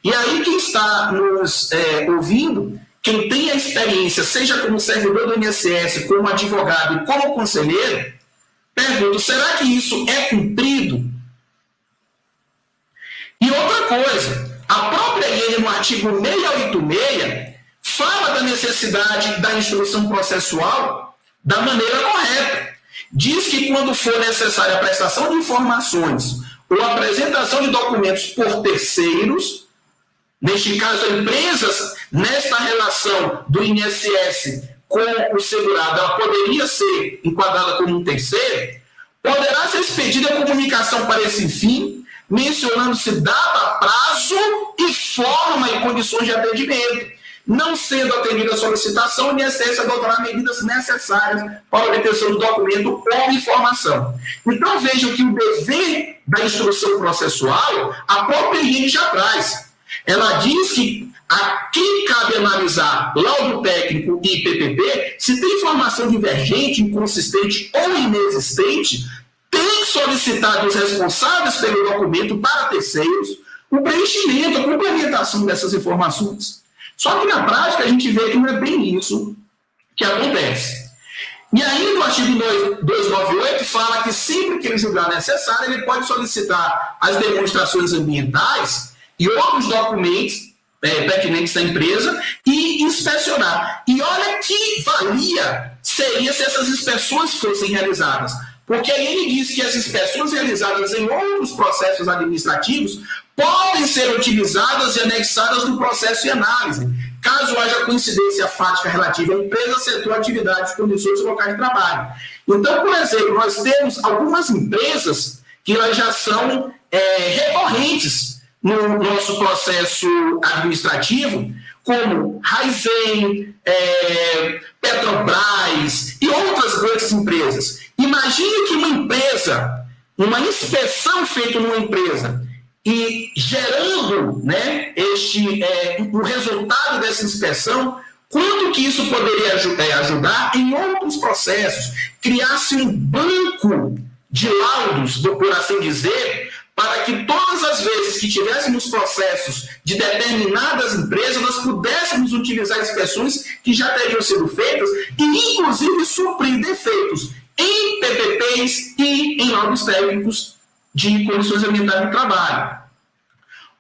E aí quem está nos ouvindo, quem tem a experiência, seja como servidor do INSS, como advogado e como conselheiro, pergunto, será que isso é cumprido? E outra coisa, a própria INE, no artigo 686, fala da necessidade da instrução processual da maneira correta. Diz que quando for necessária a prestação de informações ou a apresentação de documentos por terceiros, neste caso, empresas, nesta relação do INSS com o segurado, ela poderia ser enquadrada como um terceiro, poderá ser expedida a comunicação para esse fim, mencionando-se data, prazo e forma e condições de atendimento. Não sendo atendida a solicitação, o INSS adotará medidas necessárias para a obtenção do documento ou informação. Então, vejam que o dever da instrução processual, a própria INE já traz. Ela diz que a quem cabe analisar laudo técnico e PPP, se tem informação divergente, inconsistente ou inexistente, tem que solicitar dos responsáveis pelo documento para terceiros o preenchimento, a complementação dessas informações. Só que na prática a gente vê que não é bem isso que acontece. E ainda o artigo 298 fala que sempre que ele julgar necessário, ele pode solicitar as demonstrações ambientais e outros documentos pertinentes da empresa e inspecionar. E olha que valia seria se essas inspeções fossem realizadas. Porque aí ele diz que as inspeções realizadas em outros processos administrativos podem ser utilizadas e anexadas no processo de análise, caso haja coincidência fática relativa à empresa, setor, atividades, condições e locais de trabalho. Então, por exemplo, nós temos algumas empresas que elas já são recorrentes no nosso processo administrativo, como Raizen, Petrobras e outras grandes empresas. Imagine que uma empresa, uma inspeção feita numa empresa, e gerando o resultado dessa inspeção, quanto que isso poderia ajudar em outros processos, criar-se um banco de laudos, por assim dizer, para que todas as vezes que tivéssemos processos de determinadas empresas, nós pudéssemos utilizar inspeções que já teriam sido feitas e, inclusive, suprir defeitos em PPPs e em laudos técnicos de condições ambientais do trabalho.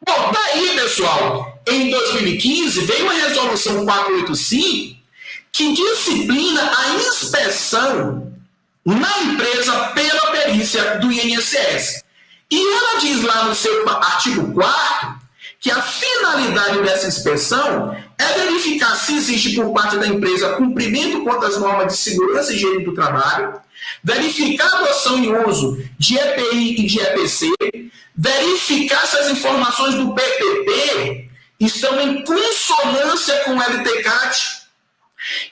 Bom, daí, pessoal, em 2015, veio a resolução 485, que disciplina a inspeção na empresa pela perícia do INSS. E ela diz lá no seu artigo 4º que a finalidade dessa inspeção é verificar se existe por parte da empresa cumprimento quanto às normas de segurança e higiene do trabalho, verificar a adoção e uso de EPI e de EPC, verificar se as informações do PPP estão em consonância com o LTCAT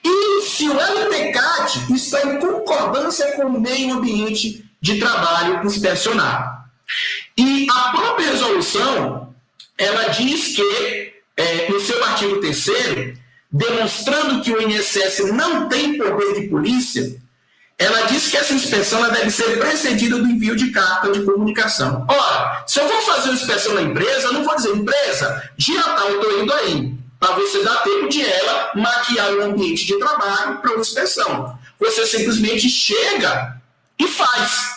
e se o LTCAT está em concordância com o meio ambiente de trabalho inspecionado. E a própria resolução, ela diz que, no seu artigo 3º, demonstrando que o INSS não tem poder de polícia, ela diz que essa inspeção ela deve ser precedida do envio de carta de comunicação. Ora, se eu vou fazer uma inspeção na empresa, eu não vou dizer, empresa, dia tal, eu estou indo aí, para você dar tempo de ela maquiar o ambiente de trabalho para uma inspeção. Você simplesmente chega e faz.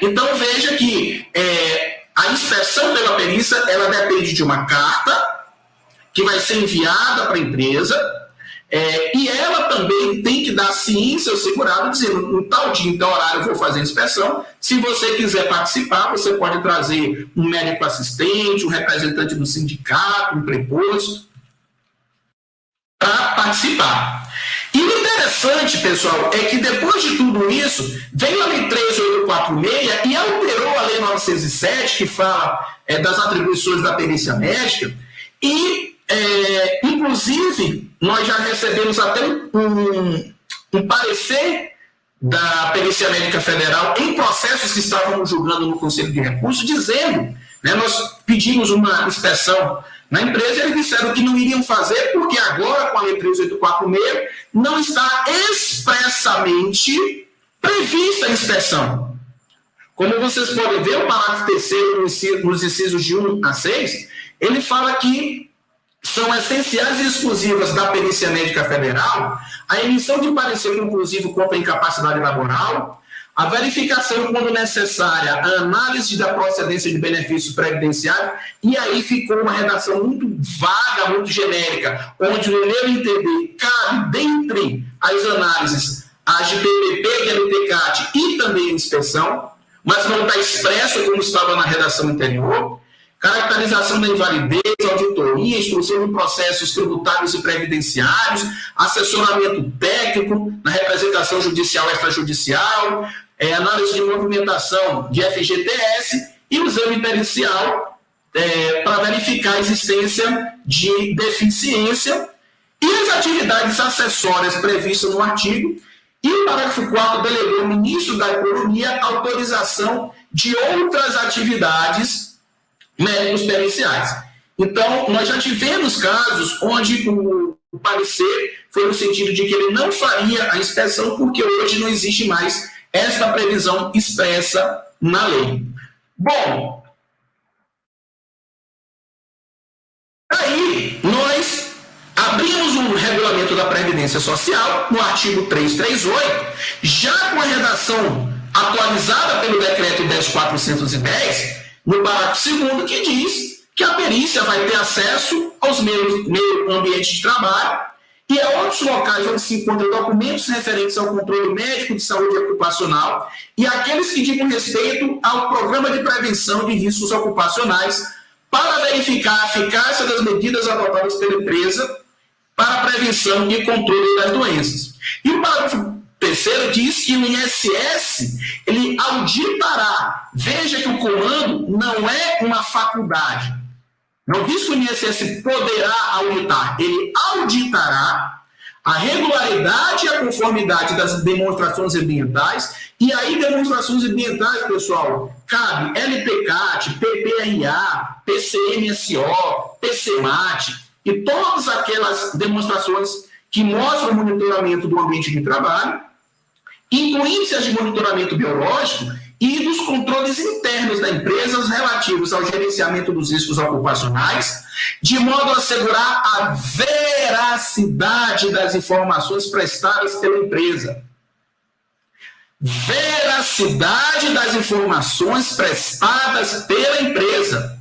Então, veja que a inspeção pela perícia, ela depende de uma carta que vai ser enviada para a empresa, E ela também tem que dar ciência ao segurado, dizendo, em tal dia, em tal horário eu vou fazer a inspeção. Se você quiser participar, você pode trazer um médico assistente, um representante do sindicato, um preposto, para participar. E o interessante, pessoal, é que depois de tudo isso, veio a Lei 3.846 e alterou a Lei 907, que fala das atribuições da perícia médica, e, inclusive, nós já recebemos até um parecer da Perícia Médica Federal em processos que estávamos julgando no Conselho de Recursos, dizendo, né, nós pedimos uma inspeção na empresa e eles disseram que não iriam fazer porque agora, com a Lei 3.846, não está expressamente prevista a inspeção. Como vocês podem ver, o parágrafo 3º, nos incisos de 1 a 6, ele fala que são essenciais e exclusivas da Perícia Médica Federal a emissão de parecer conclusivo contra a incapacidade laboral, a verificação, quando necessária, a análise da procedência de benefícios previdenciários, e aí ficou uma redação muito vaga, muito genérica, onde, no meu entender, cabe, dentre as análises, as de PPP, de LTCAT e também a inspeção, mas não está expresso como estava na redação anterior. Caracterização da invalidez, auditoria, instrução de processos tributários e previdenciários, assessoramento técnico na representação judicial e extrajudicial, análise de movimentação de FGTS e o exame pericial para verificar a existência de deficiência e as atividades acessórias previstas no artigo. E o parágrafo 4º delegou ao ministro da Economia autorização de outras atividades médicos periciais. Então, nós já tivemos casos onde o parecer foi no sentido de que ele não faria a inspeção porque hoje não existe mais esta previsão expressa na lei. Bom, aí nós abrimos um regulamento da Previdência Social, no artigo 338, já com a redação atualizada pelo decreto 10.410, no parágrafo 2º, que diz que a perícia vai ter acesso aos meio ambientes de trabalho e a outros locais onde se encontram documentos referentes ao controle médico de saúde ocupacional e aqueles que digam respeito ao programa de prevenção de riscos ocupacionais para verificar a eficácia das medidas adotadas pela empresa para a prevenção e controle das doenças. E o parágrafo 3º diz que o INSS, ele auditará. Veja que o comando não é uma faculdade. Não diz que o INSS poderá auditar. Ele auditará a regularidade e a conformidade das demonstrações ambientais. E aí, demonstrações ambientais, pessoal, cabe LPCAT, PPRA, PCMSO, PCMAT e todas aquelas demonstrações que mostram o monitoramento do ambiente de trabalho, incluindo as de monitoramento biológico e dos controles internos da empresa relativos ao gerenciamento dos riscos ocupacionais, de modo a assegurar a veracidade das informações prestadas pela empresa. Veracidade das informações prestadas pela empresa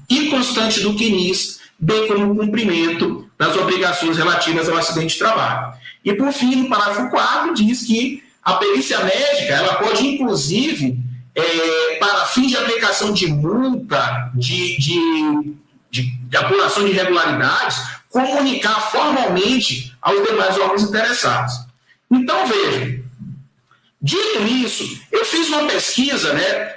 e constante do CNIS, bem como o cumprimento das obrigações relativas ao acidente de trabalho. E, por fim, no parágrafo 4, diz que a perícia médica, ela pode, inclusive, para fins de aplicação de multa, de apuração de irregularidades, comunicar formalmente aos demais órgãos interessados. Então, veja, dito isso, eu fiz uma pesquisa, né,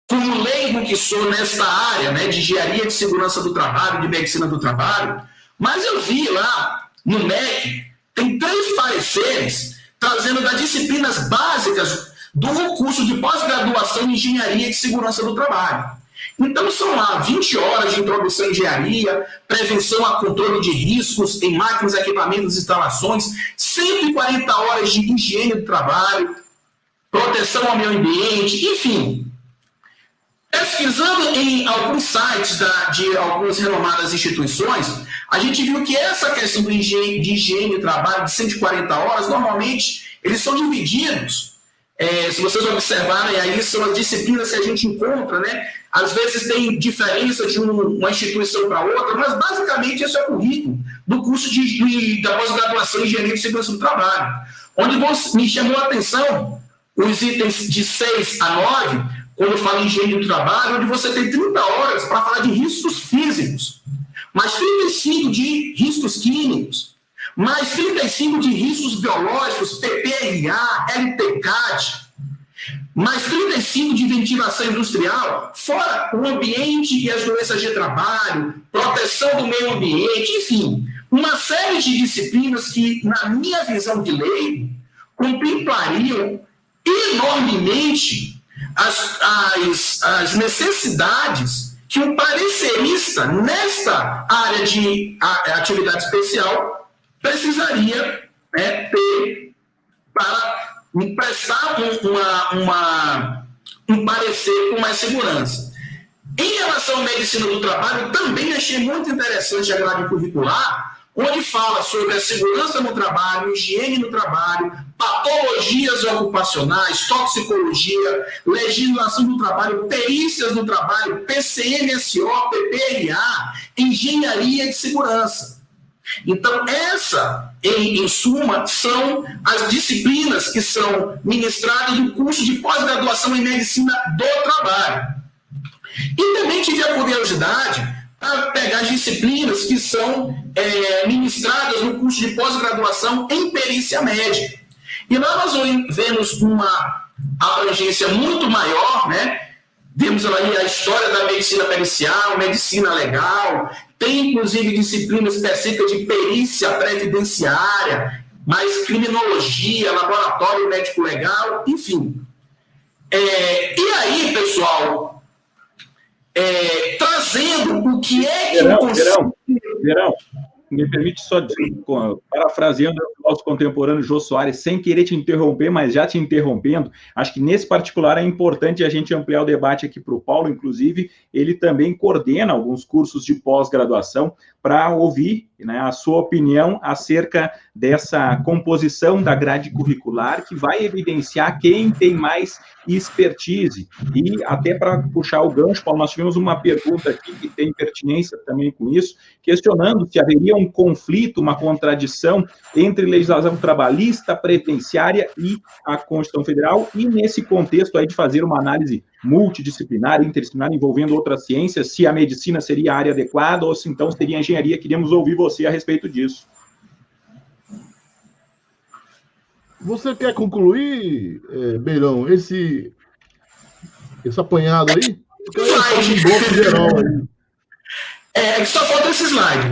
como leigo que sou nesta área, né, de engenharia de segurança do trabalho, de medicina do trabalho, mas eu vi lá no MEC, tem 3 pareceres trazendo das disciplinas básicas do curso de pós-graduação em engenharia de segurança do trabalho. Então, são lá 20 horas de introdução à engenharia, prevenção a controle de riscos em máquinas, equipamentos e instalações, 140 horas de higiene do trabalho, proteção ao meio ambiente, enfim. Pesquisando em alguns sites de algumas renomadas instituições, a gente viu que essa questão de higiene de trabalho de 140 horas, normalmente, eles são divididos se vocês observarem aí, são as disciplinas que a gente encontra, né? Às vezes tem diferença de uma instituição para outra, mas basicamente esse é o currículo do curso da pós-graduação em Engenharia de Segurança do Trabalho, onde me chamou a atenção os itens de 6 a 9, quando eu falo em Engenharia do Trabalho, onde você tem 30 horas para falar de riscos físicos, mais 35 de riscos químicos, mais 35 de riscos biológicos, PPRA, LTCAD, mais 35 de ventilação industrial, fora o ambiente e as doenças de trabalho, proteção do meio ambiente, enfim, uma série de disciplinas que, na minha visão de lei, contemplariam enormemente as necessidades que um parecerista nesta área de atividade especial precisaria ter para me prestar um parecer com mais segurança. Em relação à medicina do trabalho, também achei muito interessante a grade curricular, onde fala sobre a segurança no trabalho, higiene no trabalho, patologias ocupacionais, toxicologia, legislação do trabalho, perícias no trabalho, PCMSO, PPRA, engenharia de segurança. Então, em suma, são as disciplinas que são ministradas no curso de pós-graduação em medicina do trabalho. E também tive a curiosidade para pegar as disciplinas que são ministradas no curso de pós-graduação em perícia médica. E lá nós vemos uma abrangência muito maior, né? Vemos ali a história da medicina pericial, medicina legal, tem inclusive disciplina específica de perícia previdenciária, mais criminologia, laboratório médico legal, enfim. E aí, pessoal, trazendo o que é que Verão, me permite só, parafraseando o nosso contemporâneo Jô Soares, sem querer te interromper, mas já te interrompendo, acho que nesse particular é importante a gente ampliar o debate aqui para o Paulo, inclusive, ele também coordena alguns cursos de pós-graduação para ouvir, né, a sua opinião acerca dessa composição da grade curricular, que vai evidenciar quem tem mais expertise. E até para puxar o gancho, Paulo, nós tivemos uma pergunta aqui que tem pertinência também com isso, questionando se haveria um conflito, uma contradição entre legislação trabalhista, previdenciária e a Constituição Federal, e nesse contexto aí de fazer uma análise multidisciplinar, interdisciplinar, envolvendo outras ciências, se a medicina seria a área adequada ou se então seria a engenharia. Queríamos ouvir você a respeito disso. Você quer concluir, Beirão, esse apanhado aí? Só falta esse slide.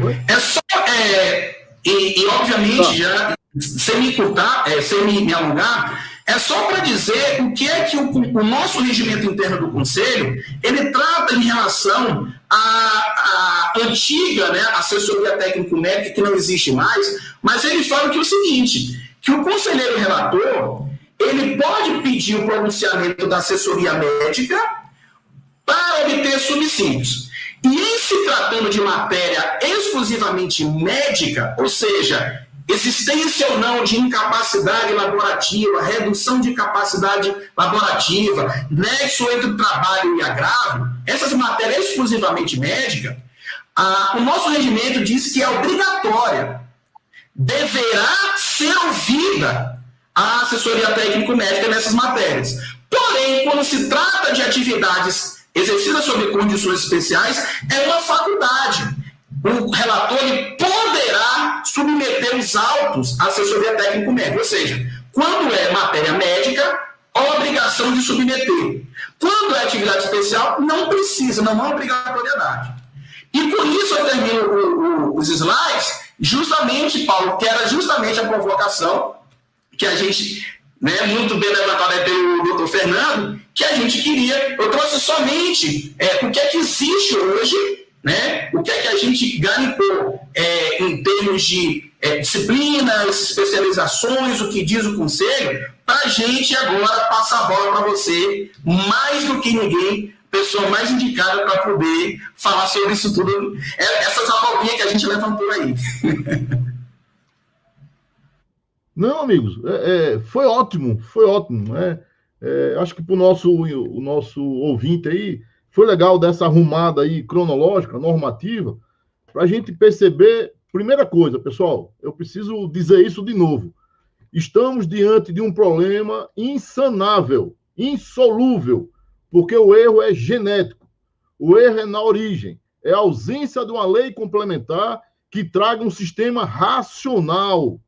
Obviamente, já, sem me encurtar, sem me alongar, é só para dizer o que é que o nosso regimento interno do Conselho, ele trata em relação à antiga, né, assessoria técnico-médica, que não existe mais, mas ele fala que é o seguinte, que o conselheiro relator, ele pode pedir o pronunciamento da assessoria médica para obter subsídios. E em se tratando de matéria exclusivamente médica, ou seja, existência ou não de incapacidade laborativa, redução de capacidade laborativa, nexo entre o trabalho e agravo, essas matérias exclusivamente médicas, o nosso regimento diz que é obrigatória, deverá ser ouvida a assessoria técnico-médica nessas matérias. Porém, quando se trata de atividades exercidas sob condições especiais, é uma faculdade. O relator poderá submeter os autos à assessoria técnico-médica, ou seja, quando é matéria médica, obrigação de submeter. Quando é atividade especial, não precisa, não há obrigatoriedade. E com isso eu termino os slides, justamente, Paulo, que era justamente a provocação que a gente, né, muito bem levantada pelo doutor Fernando, que a gente queria, eu trouxe somente o que é que existe hoje, né, o que é que a gente garimpou em termos de disciplinas, especializações, o que diz o Conselho, para a gente agora passar a bola para você, mais do que ninguém, pessoa mais indicada para poder falar sobre isso tudo, essas abobrinhas que a gente levantou aí. Não, amigos, foi ótimo, Acho que para o nosso ouvinte aí, foi legal dessa arrumada aí cronológica, normativa, para a gente perceber, primeira coisa, pessoal, eu preciso dizer isso de novo. Estamos diante de um problema insanável, insolúvel, porque o erro é genético, o erro é na origem, é a ausência de uma lei complementar que traga um sistema racional,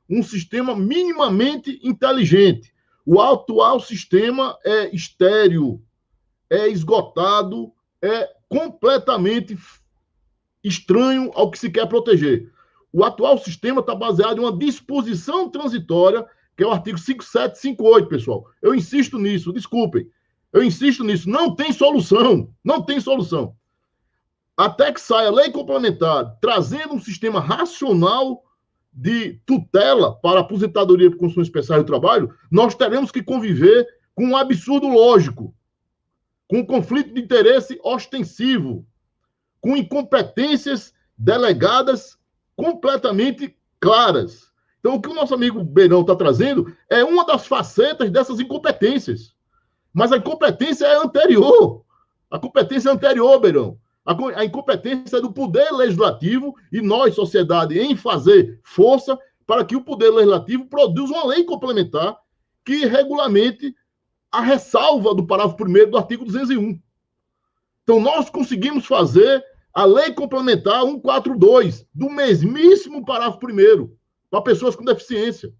um sistema minimamente inteligente. O atual sistema é estéril, é esgotado, é completamente estranho ao que se quer proteger. O atual sistema está baseado em uma disposição transitória, que é o artigo 5758, pessoal. Eu insisto nisso, desculpem. Eu insisto nisso. Não tem solução. Não tem solução. Até que saia a lei complementar, trazendo um sistema racional de tutela para a aposentadoria por condições especiais do trabalho, nós teremos que conviver com um absurdo lógico, com um conflito de interesse ostensivo, com incompetências delegadas completamente claras. Então, o que o nosso amigo Beirão está trazendo é uma das facetas dessas incompetências. Mas a incompetência é anterior. A competência é anterior, Beirão. A incompetência é do poder legislativo e nós, sociedade, em fazer força para que o poder legislativo produza uma lei complementar que regulamente a ressalva do parágrafo 1º do artigo 201. Então, nós conseguimos fazer a lei complementar 142 do mesmíssimo parágrafo 1º para pessoas com deficiência.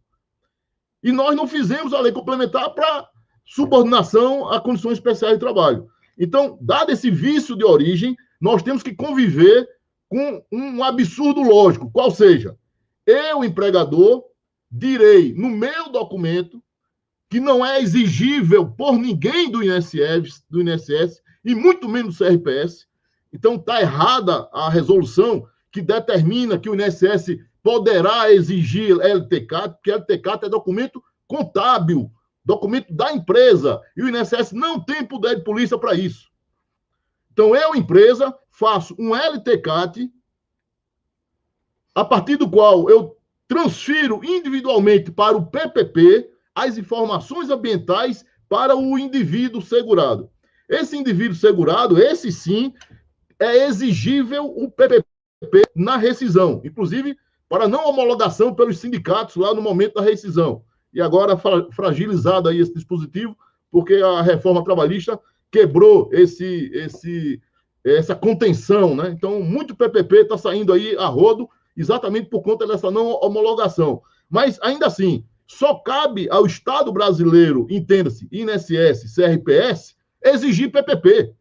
E nós não fizemos a lei complementar para subordinação a condições especiais de trabalho. Então, dado esse vício de origem, nós temos que conviver com um absurdo lógico, qual seja, eu, empregador, direi no meu documento que não é exigível por ninguém do INSS e muito menos do CRPS. Então, está errada a resolução que determina que o INSS poderá exigir LTCAT, porque LTCAT é documento contábil, documento da empresa, e o INSS não tem poder de polícia para isso. Então, eu, empresa, faço um LTCAT, a partir do qual eu transfiro individualmente para o PPP as informações ambientais para o indivíduo segurado. Esse indivíduo segurado, esse sim, é exigível o PPP na rescisão, inclusive para não homologação pelos sindicatos lá no momento da rescisão. E agora fragilizado aí esse dispositivo, porque a reforma trabalhista quebrou essa contenção, né? Então, muito PPP está saindo aí a rodo, exatamente por conta dessa não homologação. Mas, ainda assim, só cabe ao Estado brasileiro, entenda-se, INSS, CRPS, exigir PPP.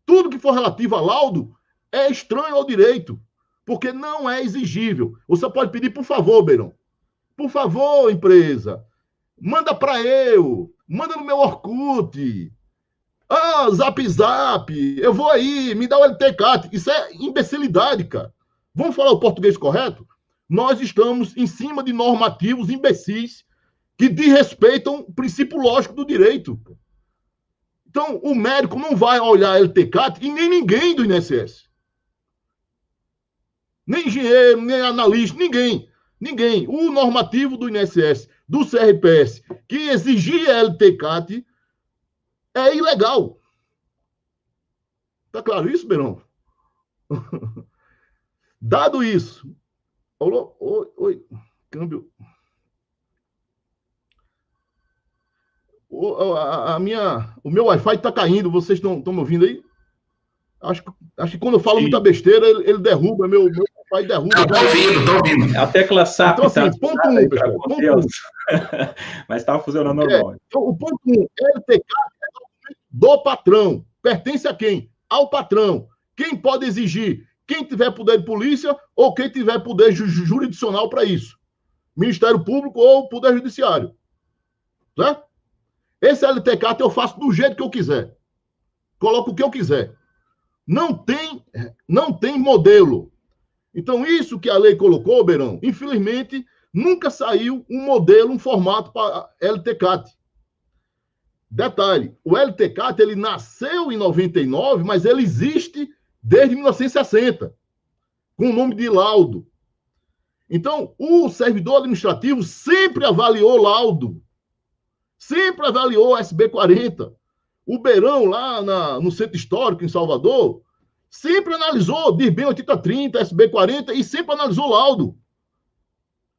Tudo que for relativo a laudo é estranho ao direito, porque não é exigível. Você pode pedir, por favor, Beirão, por favor, empresa, manda para eu, manda no meu Orkut, Zap Zap, eu vou aí, me dá o LTCAT. Isso é imbecilidade, cara. Vamos falar o português correto? Nós estamos em cima de normativos imbecis que desrespeitam o princípio lógico do direito. Então, o médico não vai olhar LTCAT e nem ninguém do INSS. Nem engenheiro, nem analista, ninguém. Ninguém. O normativo do INSS, do CRPS, que exigia LTCAT, é ilegal. Tá claro isso, Beirão? Dado isso. Oi, câmbio. O meu Wi-Fi está caindo, vocês estão me ouvindo aí? Acho que quando eu falo muita besteira, ele derruba, meu Wi-Fi derruba. Estou ouvindo. A tecla SAP então, assim, ponto 1, pessoal. Ponto 1. Mas estava funcionando normal. Então, o ponto 1, LTCAT é do patrão. Pertence a quem? Ao patrão. Quem pode exigir? Quem tiver poder de polícia ou quem tiver poder jurisdicional para isso. Ministério Público ou Poder Judiciário. Certo? Esse LTCAT eu faço do jeito que eu quiser. Coloco o que eu quiser. Não tem modelo. Então, isso que a lei colocou, Beirão, infelizmente, nunca saiu um modelo, um formato para LTCAT. Detalhe, o LTCAT, ele nasceu em 99, mas ele existe desde 1960, com o nome de laudo. Então, o servidor administrativo sempre avaliou laudo. sempre avaliou a SB40. O Beirão, lá no Centro Histórico, em Salvador, sempre analisou DIRBEN 8030, SB40 e sempre analisou laudo.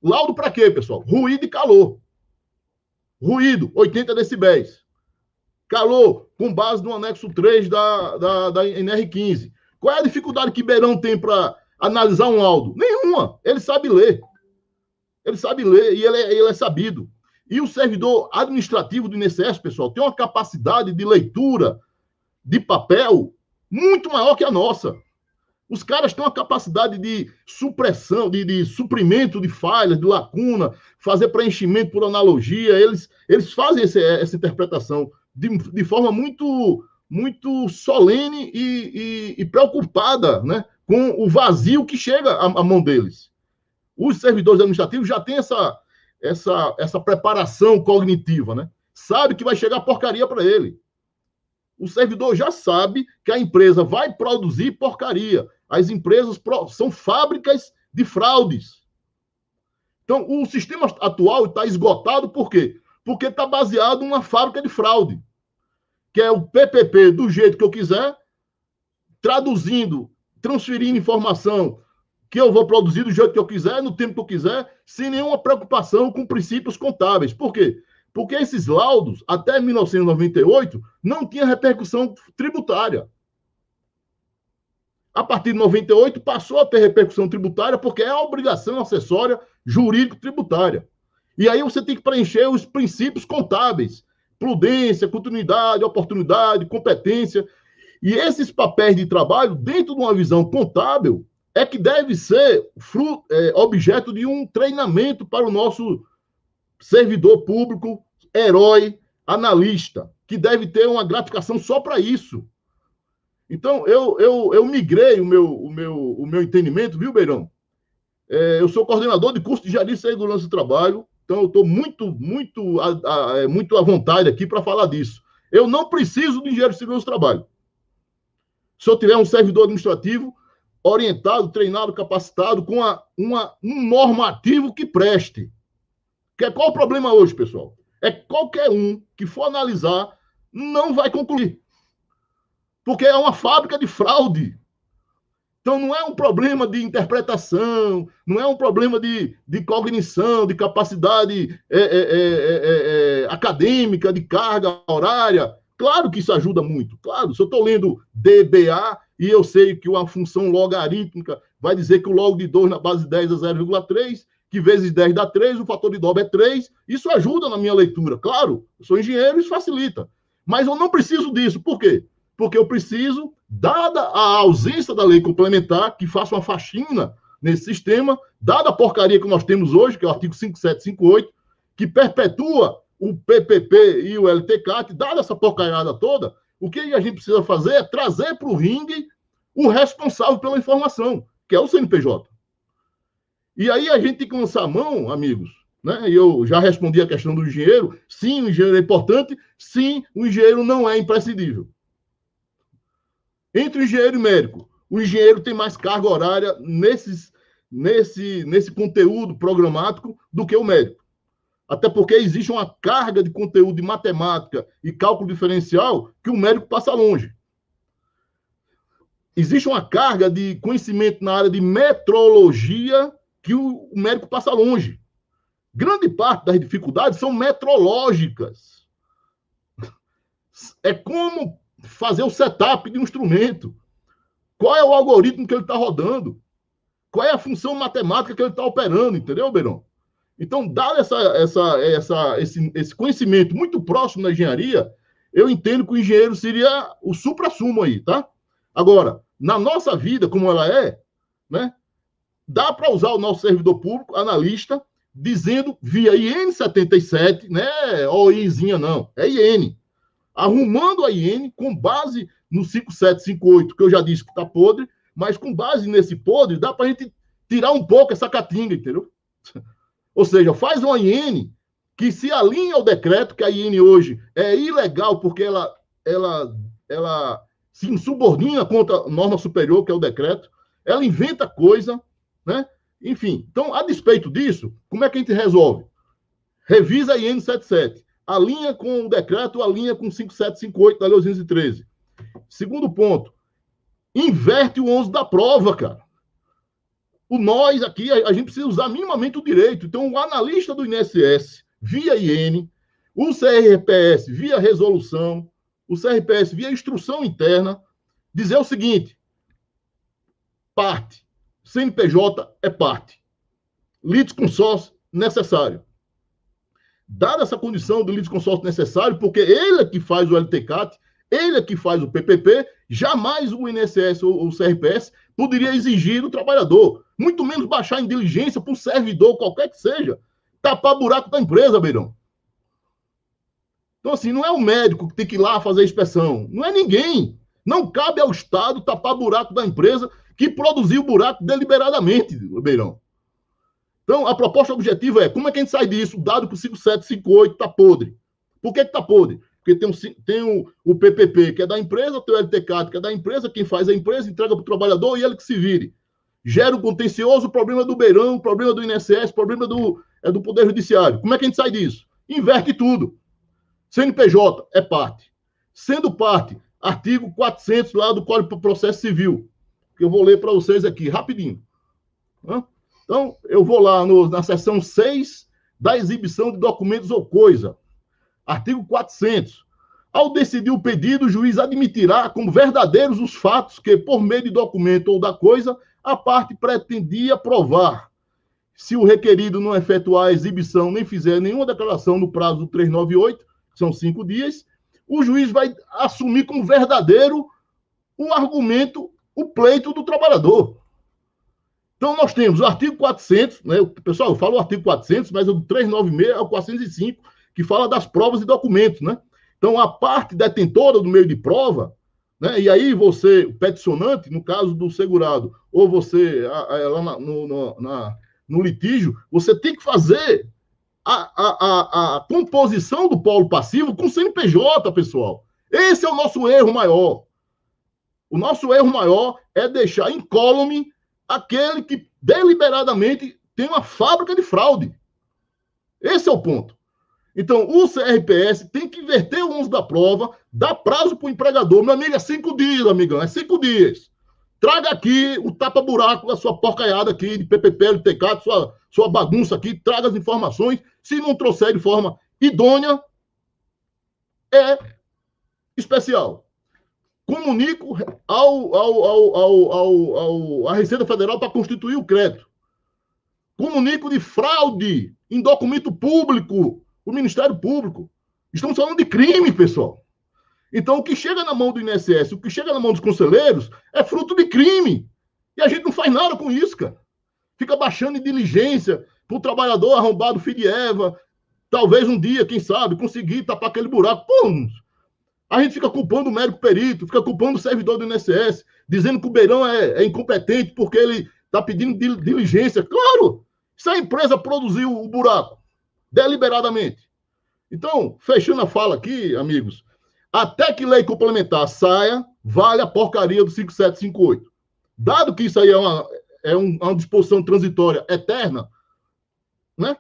Laudo para quê, pessoal? Ruído e calor. Ruído, 80 decibéis. Calor, com base no anexo 3 da NR15. Qual é a dificuldade que Beirão tem para analisar um laudo? Nenhuma. Ele sabe ler. Ele sabe ler e ele é sabido. E o servidor administrativo do INSS, pessoal, tem uma capacidade de leitura de papel muito maior que a nossa. Os caras têm uma capacidade de supressão, de suprimento de falhas, de lacuna, fazer preenchimento por analogia. Eles fazem essa interpretação de forma muito, muito solene e preocupada, né, com o vazio que chega à mão deles. Os servidores administrativos já têm essa preparação cognitiva, né? Sabe que vai chegar porcaria para ele. O servidor já sabe que a empresa vai produzir porcaria. As empresas são fábricas de fraudes. Então, o sistema atual está esgotado por quê? Porque está baseado numa fábrica de fraude, que é o PPP do jeito que eu quiser, traduzindo, transferindo informação que eu vou produzir do jeito que eu quiser, no tempo que eu quiser, sem nenhuma preocupação com princípios contábeis. Por quê? Porque esses laudos, até 1998, não tinham repercussão tributária. A partir de 98, passou a ter repercussão tributária, porque é a obrigação acessória jurídico-tributária. E aí você tem que preencher os princípios contábeis: prudência, continuidade, oportunidade, competência. E esses papéis de trabalho, dentro de uma visão contábil, é que deve ser objeto de um treinamento para o nosso servidor público, herói, analista, que deve ter uma gratificação só para isso. Então, eu migrei o meu entendimento, viu, Beirão? Eu sou coordenador de curso de Engenharia e Segurança do Trabalho, então eu estou muito à vontade aqui para falar disso. Eu não preciso de engenheiro de segurança do trabalho. Se eu tiver um servidor administrativo orientado, treinado, capacitado, com um normativo que preste. Qual o problema hoje, pessoal? É que qualquer um que for analisar não vai concluir. Porque é uma fábrica de fraude. Então, não é um problema de interpretação, não é um problema de cognição, de capacidade acadêmica, de carga horária. Claro que isso ajuda muito. Claro, se eu estou lendo DBA e eu sei que uma função logarítmica vai dizer que o log de 2 na base 10 é 0,3, que vezes 10 dá 3, o fator de dobra é 3, isso ajuda na minha leitura. Claro, eu sou engenheiro, isso facilita. Mas eu não preciso disso. Por quê? Porque eu preciso, dada a ausência da lei complementar, que faça uma faxina nesse sistema, dada a porcaria que nós temos hoje, que é o artigo 5758, que perpetua o PPP e o LTCAT, dada essa porcariada toda, o que a gente precisa fazer é trazer para o ringue o responsável pela informação, que é o CNPJ. E aí a gente tem que lançar a mão, amigos, né? E eu já respondi a questão do engenheiro. Sim, o engenheiro é importante. Sim, o engenheiro não é imprescindível. Entre o engenheiro e o médico, o engenheiro tem mais carga horária nesse conteúdo programático do que o médico. Até porque existe uma carga de conteúdo de matemática e cálculo diferencial que o médico passa longe. Existe uma carga de conhecimento na área de metrologia que o médico passa longe. Grande parte das dificuldades são metrológicas. É como fazer o setup de um instrumento. Qual é o algoritmo que ele está rodando? Qual é a função matemática que ele está operando? Entendeu, Beirão? Então, dado esse conhecimento muito próximo da engenharia, eu entendo que o engenheiro seria o supra-sumo aí, tá? Agora, na nossa vida, como ela é, né, dá para usar o nosso servidor público, analista, dizendo via IN 77, né, OIzinha não, é IN. Arrumando a IN com base no 5758, que eu já disse que está podre, mas com base nesse podre, dá para a gente tirar um pouco essa catinga, entendeu? Ou seja, faz uma IN que se alinha ao decreto, que a IN hoje é ilegal porque ela se insubordina contra a norma superior, que é o decreto, ela inventa coisa, né? Enfim, então, a despeito disso, como é que a gente resolve? Revisa a IN 77. Alinha com o decreto, alinha com 5758 da Lei 813. Segundo ponto, inverte o 11 da prova, cara. Nós aqui, a gente precisa usar minimamente o direito. Então, o analista do INSS, via IN, o CRPS, via resolução, o CRPS, via instrução interna, dizer o seguinte: parte. CNPJ é parte. Litisconsórcio necessário. Dada essa condição do litisconsórcio necessário, porque ele é que faz o LTCAT, ele é que faz o PPP, jamais o INSS ou o CRPS poderia exigir do trabalhador, muito menos baixar em diligência para um servidor, qualquer que seja, tapar buraco da empresa, Beirão. Então, assim, não é o médico que tem que ir lá fazer a inspeção, não é ninguém. Não cabe ao Estado tapar buraco da empresa que produziu o buraco deliberadamente, Beirão. Então, a proposta objetiva é, como é que a gente sai disso, dado que o 5758 está podre? Por que está podre? Porque tem o PPP, que é da empresa, tem o LTCAT, que é da empresa, quem faz a empresa, entrega para o trabalhador e ele que se vire. Gera o contencioso, o problema do Beirão, o problema do INSS, o problema do Poder Judiciário. Como é que a gente sai disso? Inverte tudo. CNPJ é parte. Sendo parte, artigo 400 lá do Código de Processo Civil, que eu vou ler para vocês aqui, rapidinho. Então, eu vou lá na seção 6 da exibição de documentos ou coisa. Artigo 400. Ao decidir o pedido, o juiz admitirá como verdadeiros os fatos que, por meio de documento ou da coisa, a parte pretendia provar. Se o requerido não efetuar a exibição nem fizer nenhuma declaração no prazo do 398, que são 5 dias, o juiz vai assumir como verdadeiro o argumento, o pleito do trabalhador. Então, nós temos o artigo 400, né? Pessoal, eu falo o artigo 400, mas o 396 é o 405, que fala das provas e documentos, né? Então, a parte detentora do meio de prova, né? E aí você, o peticionante, no caso do segurado, ou você, lá no litígio, você tem que fazer a composição do polo passivo com CNPJ, pessoal. Esse é o nosso erro maior. O nosso erro maior é deixar incólume aquele que deliberadamente tem uma fábrica de fraude. Esse é o ponto. Então, o CRPS tem que inverter o uso da prova, dar prazo para o empregador. Meu amigo, é 5 dias, amigão, é 5 dias. Traga aqui o tapa-buraco da sua porcaiada aqui, de PPP, LTCAT, sua bagunça aqui, traga as informações. Se não trouxer de forma idônea, é especial. Comunico à Receita Federal para constituir o crédito. Comunico de fraude em documento público, o Ministério Público. Estamos falando de crime, pessoal. Então, o que chega na mão do INSS, o que chega na mão dos conselheiros, é fruto de crime. E a gente não faz nada com isso, cara. Fica baixando em diligência para o trabalhador arrombado, filho de Eva, talvez um dia, quem sabe, conseguir tapar aquele buraco. Pum! A gente fica culpando o médico perito, fica culpando o servidor do INSS, dizendo que o Beirão é incompetente porque ele está pedindo diligência. Claro! Se a empresa produziu o buraco deliberadamente. Então, fechando a fala aqui, amigos, até que lei complementar saia, vale a porcaria do 5758. Dado que isso aí é uma disposição transitória eterna, né?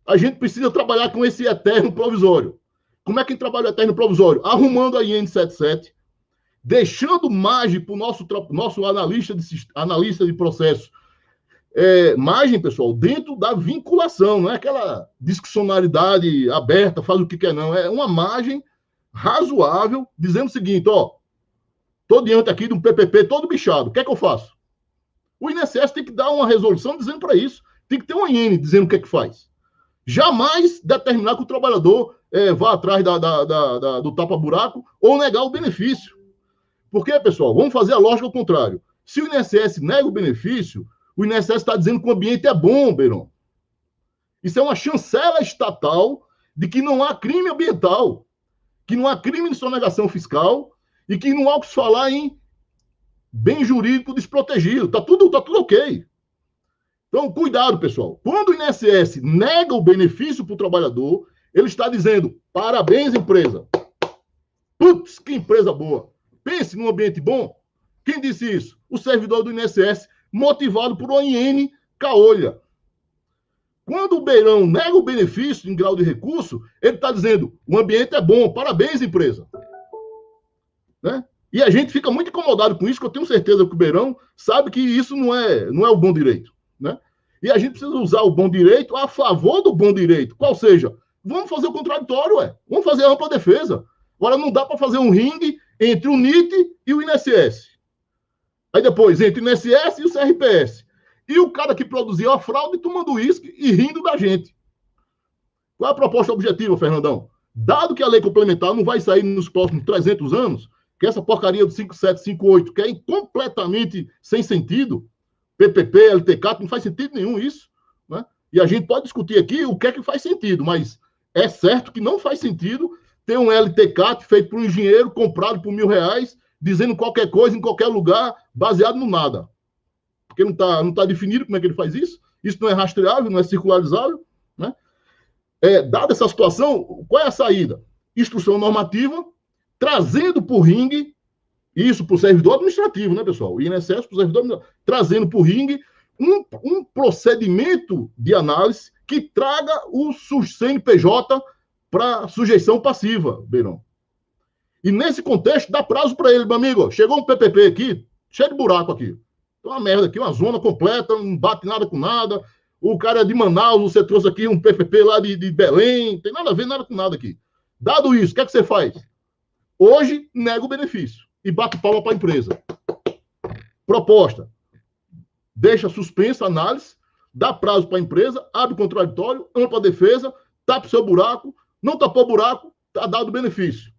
A gente precisa trabalhar com esse eterno provisório. Como é que trabalha o eterno provisório? Arrumando a IN 77, deixando margem para o nosso analista de processo. Margem, pessoal, dentro da vinculação, não é aquela discricionariedade aberta, faz o que quer, não. É uma margem razoável, dizendo o seguinte, estou diante aqui de um PPP todo bichado, o que é que eu faço? O INSS tem que dar uma resolução dizendo para isso, tem que ter uma IN dizendo o que é que faz. Jamais determinar que o trabalhador vá atrás do tapa-buraco ou negar o benefício. Porque, pessoal, vamos fazer a lógica ao contrário. Se o INSS nega o benefício, o INSS está dizendo que o ambiente é bom, Beirão. Isso é uma chancela estatal de que não há crime ambiental, que não há crime de sonegação fiscal e que não há o que se falar em bem jurídico desprotegido. Tá tudo ok. Então, cuidado, pessoal. Quando o INSS nega o benefício para o trabalhador, ele está dizendo, parabéns, empresa. Putz, que empresa boa. Pense num ambiente bom. Quem disse isso? O servidor do INSS, motivado por uma IN caolha. Quando o Beirão nega o benefício em grau de recurso, ele está dizendo, o ambiente é bom, parabéns, empresa. Né? E a gente fica muito incomodado com isso, que eu tenho certeza que o Beirão sabe que isso não é o bom direito. Né? E a gente precisa usar o bom direito a favor do bom direito. Qual seja, vamos fazer o contraditório, vamos fazer a ampla defesa. Agora, não dá para fazer um ringue entre o NIT e o INSS. Aí depois, entre o INSS e o CRPS. E o cara que produziu a fraude tomando uísque e rindo da gente. Qual é a proposta objetiva, Fernandão? Dado que a lei complementar não vai sair nos próximos 300 anos, que essa porcaria do 5758, que é completamente sem sentido, PPP, LTK, não faz sentido nenhum isso. Né? E a gente pode discutir aqui o que é que faz sentido, mas é certo que não faz sentido ter um LTK feito por um engenheiro, comprado por R$1.000, dizendo qualquer coisa em qualquer lugar, baseado no nada. Porque não tá definido como é que ele faz isso. Isso não é rastreável, não é circularizável. Né? Dada essa situação, qual é a saída? Instrução normativa, trazendo para o ringue, isso para o servidor administrativo, né, pessoal? O INSS para o servidor administrativo, trazendo para o ringue um procedimento de análise que traga o CNPJ para sujeição passiva, Beirão. E nesse contexto, dá prazo para ele, meu amigo. Chegou um PPP aqui, cheio de buraco aqui. Tem uma merda aqui, uma zona completa, não bate nada com nada. O cara é de Manaus, você trouxe aqui um PPP lá de Belém, tem nada a ver, nada com nada aqui. Dado isso, o que é que você faz? Hoje, nega o benefício e bate palma para a empresa. Proposta. Deixa suspensa a análise, dá prazo para a empresa, abre o contraditório, ampla defesa, tapa o seu buraco, não tapou o buraco, está dado o benefício.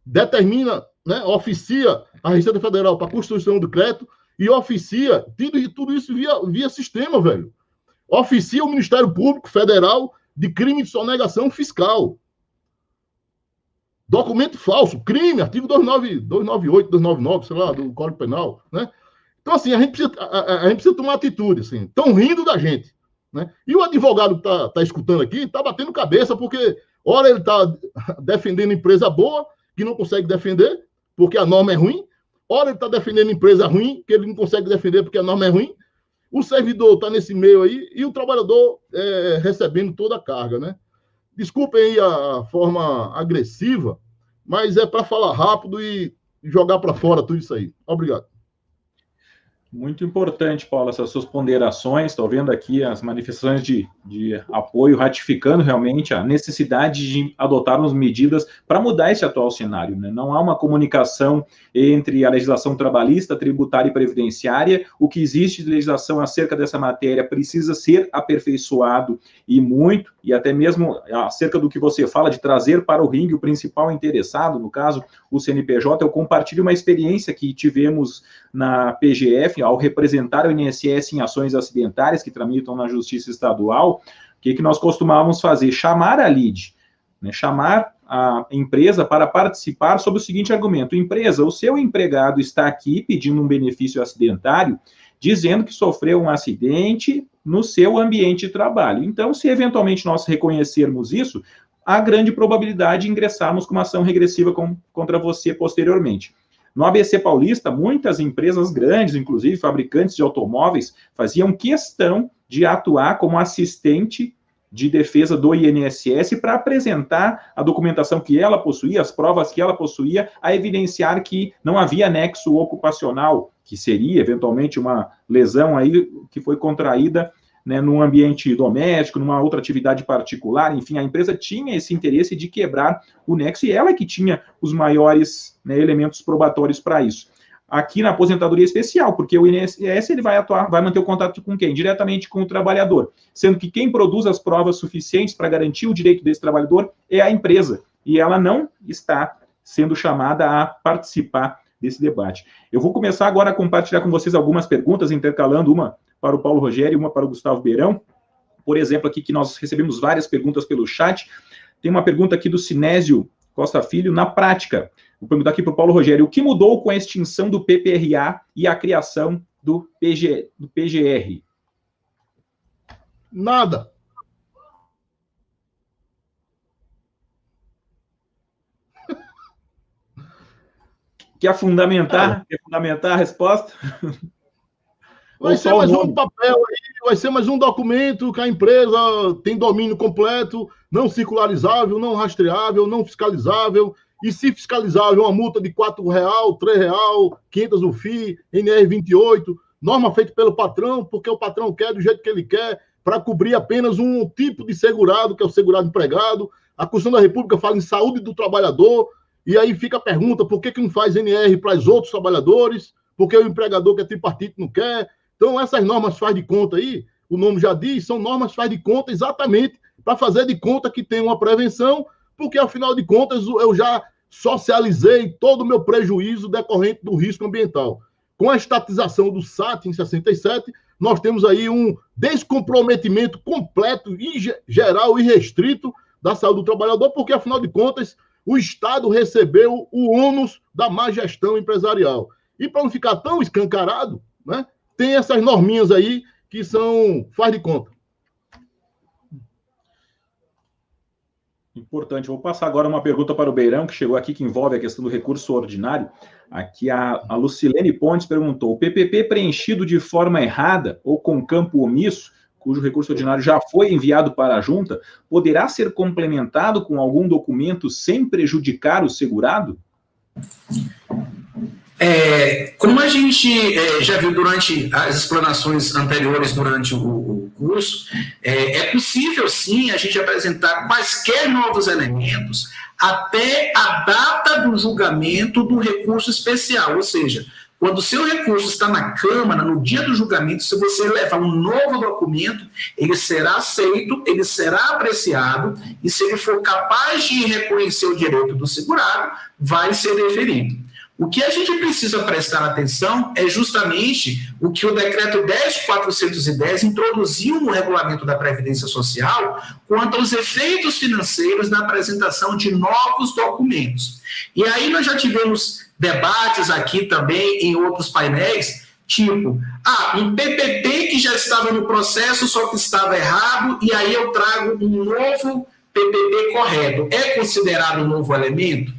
Determina, né, oficia a Receita Federal para a constituição do crédito e oficia tudo isso via sistema, velho. Oficia o Ministério Público Federal de crime de sonegação fiscal. Documento falso, crime, artigo 298, 299, sei lá, do Código Penal, né? Então, assim, a gente precisa tomar atitude, assim. Estão rindo da gente, né? E o advogado que tá escutando aqui está batendo cabeça porque, ora, ele está defendendo empresa boa, que não consegue defender, porque a norma é ruim. Ora, ele está defendendo empresa ruim, que ele não consegue defender porque a norma é ruim. O servidor está nesse meio aí e o trabalhador recebendo toda a carga, né? Desculpem aí a forma agressiva, mas é para falar rápido e jogar para fora tudo isso aí. Obrigado. Muito importante, Paulo, essas suas ponderações. Estou vendo aqui as manifestações de apoio, ratificando realmente a necessidade de adotarmos medidas para mudar esse atual cenário. Né? Não há uma comunicação entre a legislação trabalhista, tributária e previdenciária. O que existe de legislação acerca dessa matéria precisa ser aperfeiçoado e muito, e até mesmo acerca do que você fala de trazer para o ringue o principal interessado, no caso, o CNPJ. Eu compartilho uma experiência que tivemos na PGF, ao representar o INSS em ações acidentárias que tramitam na Justiça Estadual. O que nós costumávamos fazer? Chamar a lide, né? Chamar a empresa para participar sob o seguinte argumento: empresa, o seu empregado está aqui pedindo um benefício acidentário, dizendo que sofreu um acidente no seu ambiente de trabalho. Então, se eventualmente nós reconhecermos isso, há grande probabilidade de ingressarmos com uma ação regressiva contra você posteriormente. No ABC Paulista, muitas empresas grandes, inclusive fabricantes de automóveis, faziam questão de atuar como assistente de defesa do INSS para apresentar a documentação que ela possuía, as provas que ela possuía, a evidenciar que não havia nexo ocupacional, que seria eventualmente uma lesão aí que foi contraída, né, num ambiente doméstico, numa outra atividade particular. Enfim, a empresa tinha esse interesse de quebrar o nexo e ela que tinha os maiores, né, elementos probatórios para isso. Aqui na aposentadoria especial, porque o INSS ele vai manter o contato com quem? Diretamente com o trabalhador, sendo que quem produz as provas suficientes para garantir o direito desse trabalhador é a empresa, e ela não está sendo chamada a participar desse debate. Eu vou começar agora a compartilhar com vocês algumas perguntas, intercalando uma para o Paulo Rogério e uma para o Gustavo Beirão. Por exemplo, aqui que nós recebemos várias perguntas pelo chat. Tem uma pergunta aqui do Sinésio Costa Filho. Na prática, vou perguntar aqui para o Paulo Rogério: o que mudou com a extinção do PPRA e a criação do PGR? Nada. Quer fundamentar a resposta? Vai ser mais um papel aí, vai ser mais um documento que a empresa tem domínio completo, não circularizável, não rastreável, não fiscalizável, e se fiscalizável, uma multa de R$4, R$3, 500 o FII, NR 28, norma feita pelo patrão, porque o patrão quer do jeito que ele quer, para cobrir apenas um tipo de segurado, que é o segurado empregado. A Constituição da República fala em saúde do trabalhador, e aí fica a pergunta, por que não faz NR para os outros trabalhadores? Porque o empregador que é tripartite não quer? Então, essas normas faz de conta aí, o nome já diz, são normas faz de conta exatamente para fazer de conta que tem uma prevenção, porque, afinal de contas, eu já socializei todo o meu prejuízo decorrente do risco ambiental. Com a estatização do SAT em 67, nós temos aí um descomprometimento completo, geral e restrito da saúde do trabalhador, porque, afinal de contas, o Estado recebeu o ônus da má gestão empresarial. E para não ficar tão escancarado, né, tem essas norminhas aí que são faz de conta. Importante. Vou passar agora uma pergunta para o Beirão, que chegou aqui, que envolve a questão do recurso ordinário. Aqui a Lucilene Pontes perguntou: o PPP preenchido de forma errada ou com campo omisso, cujo recurso ordinário já foi enviado para a junta, poderá ser complementado com algum documento sem prejudicar o segurado? Como a gente já viu durante as explanações anteriores durante o curso, é possível sim a gente apresentar quaisquer novos elementos até a data do julgamento do recurso especial, ou seja, quando o seu recurso está na Câmara, no dia do julgamento, se você levar um novo documento, ele será aceito, ele será apreciado, e se ele for capaz de reconhecer o direito do segurado, vai ser deferido. O que a gente precisa prestar atenção é justamente o que o decreto 10.410 introduziu no regulamento da Previdência Social quanto aos efeitos financeiros da apresentação de novos documentos. E aí nós já tivemos debates aqui também em outros painéis, tipo, um PPP que já estava no processo, só que estava errado, e aí eu trago um novo PPP correto. É considerado um novo elemento?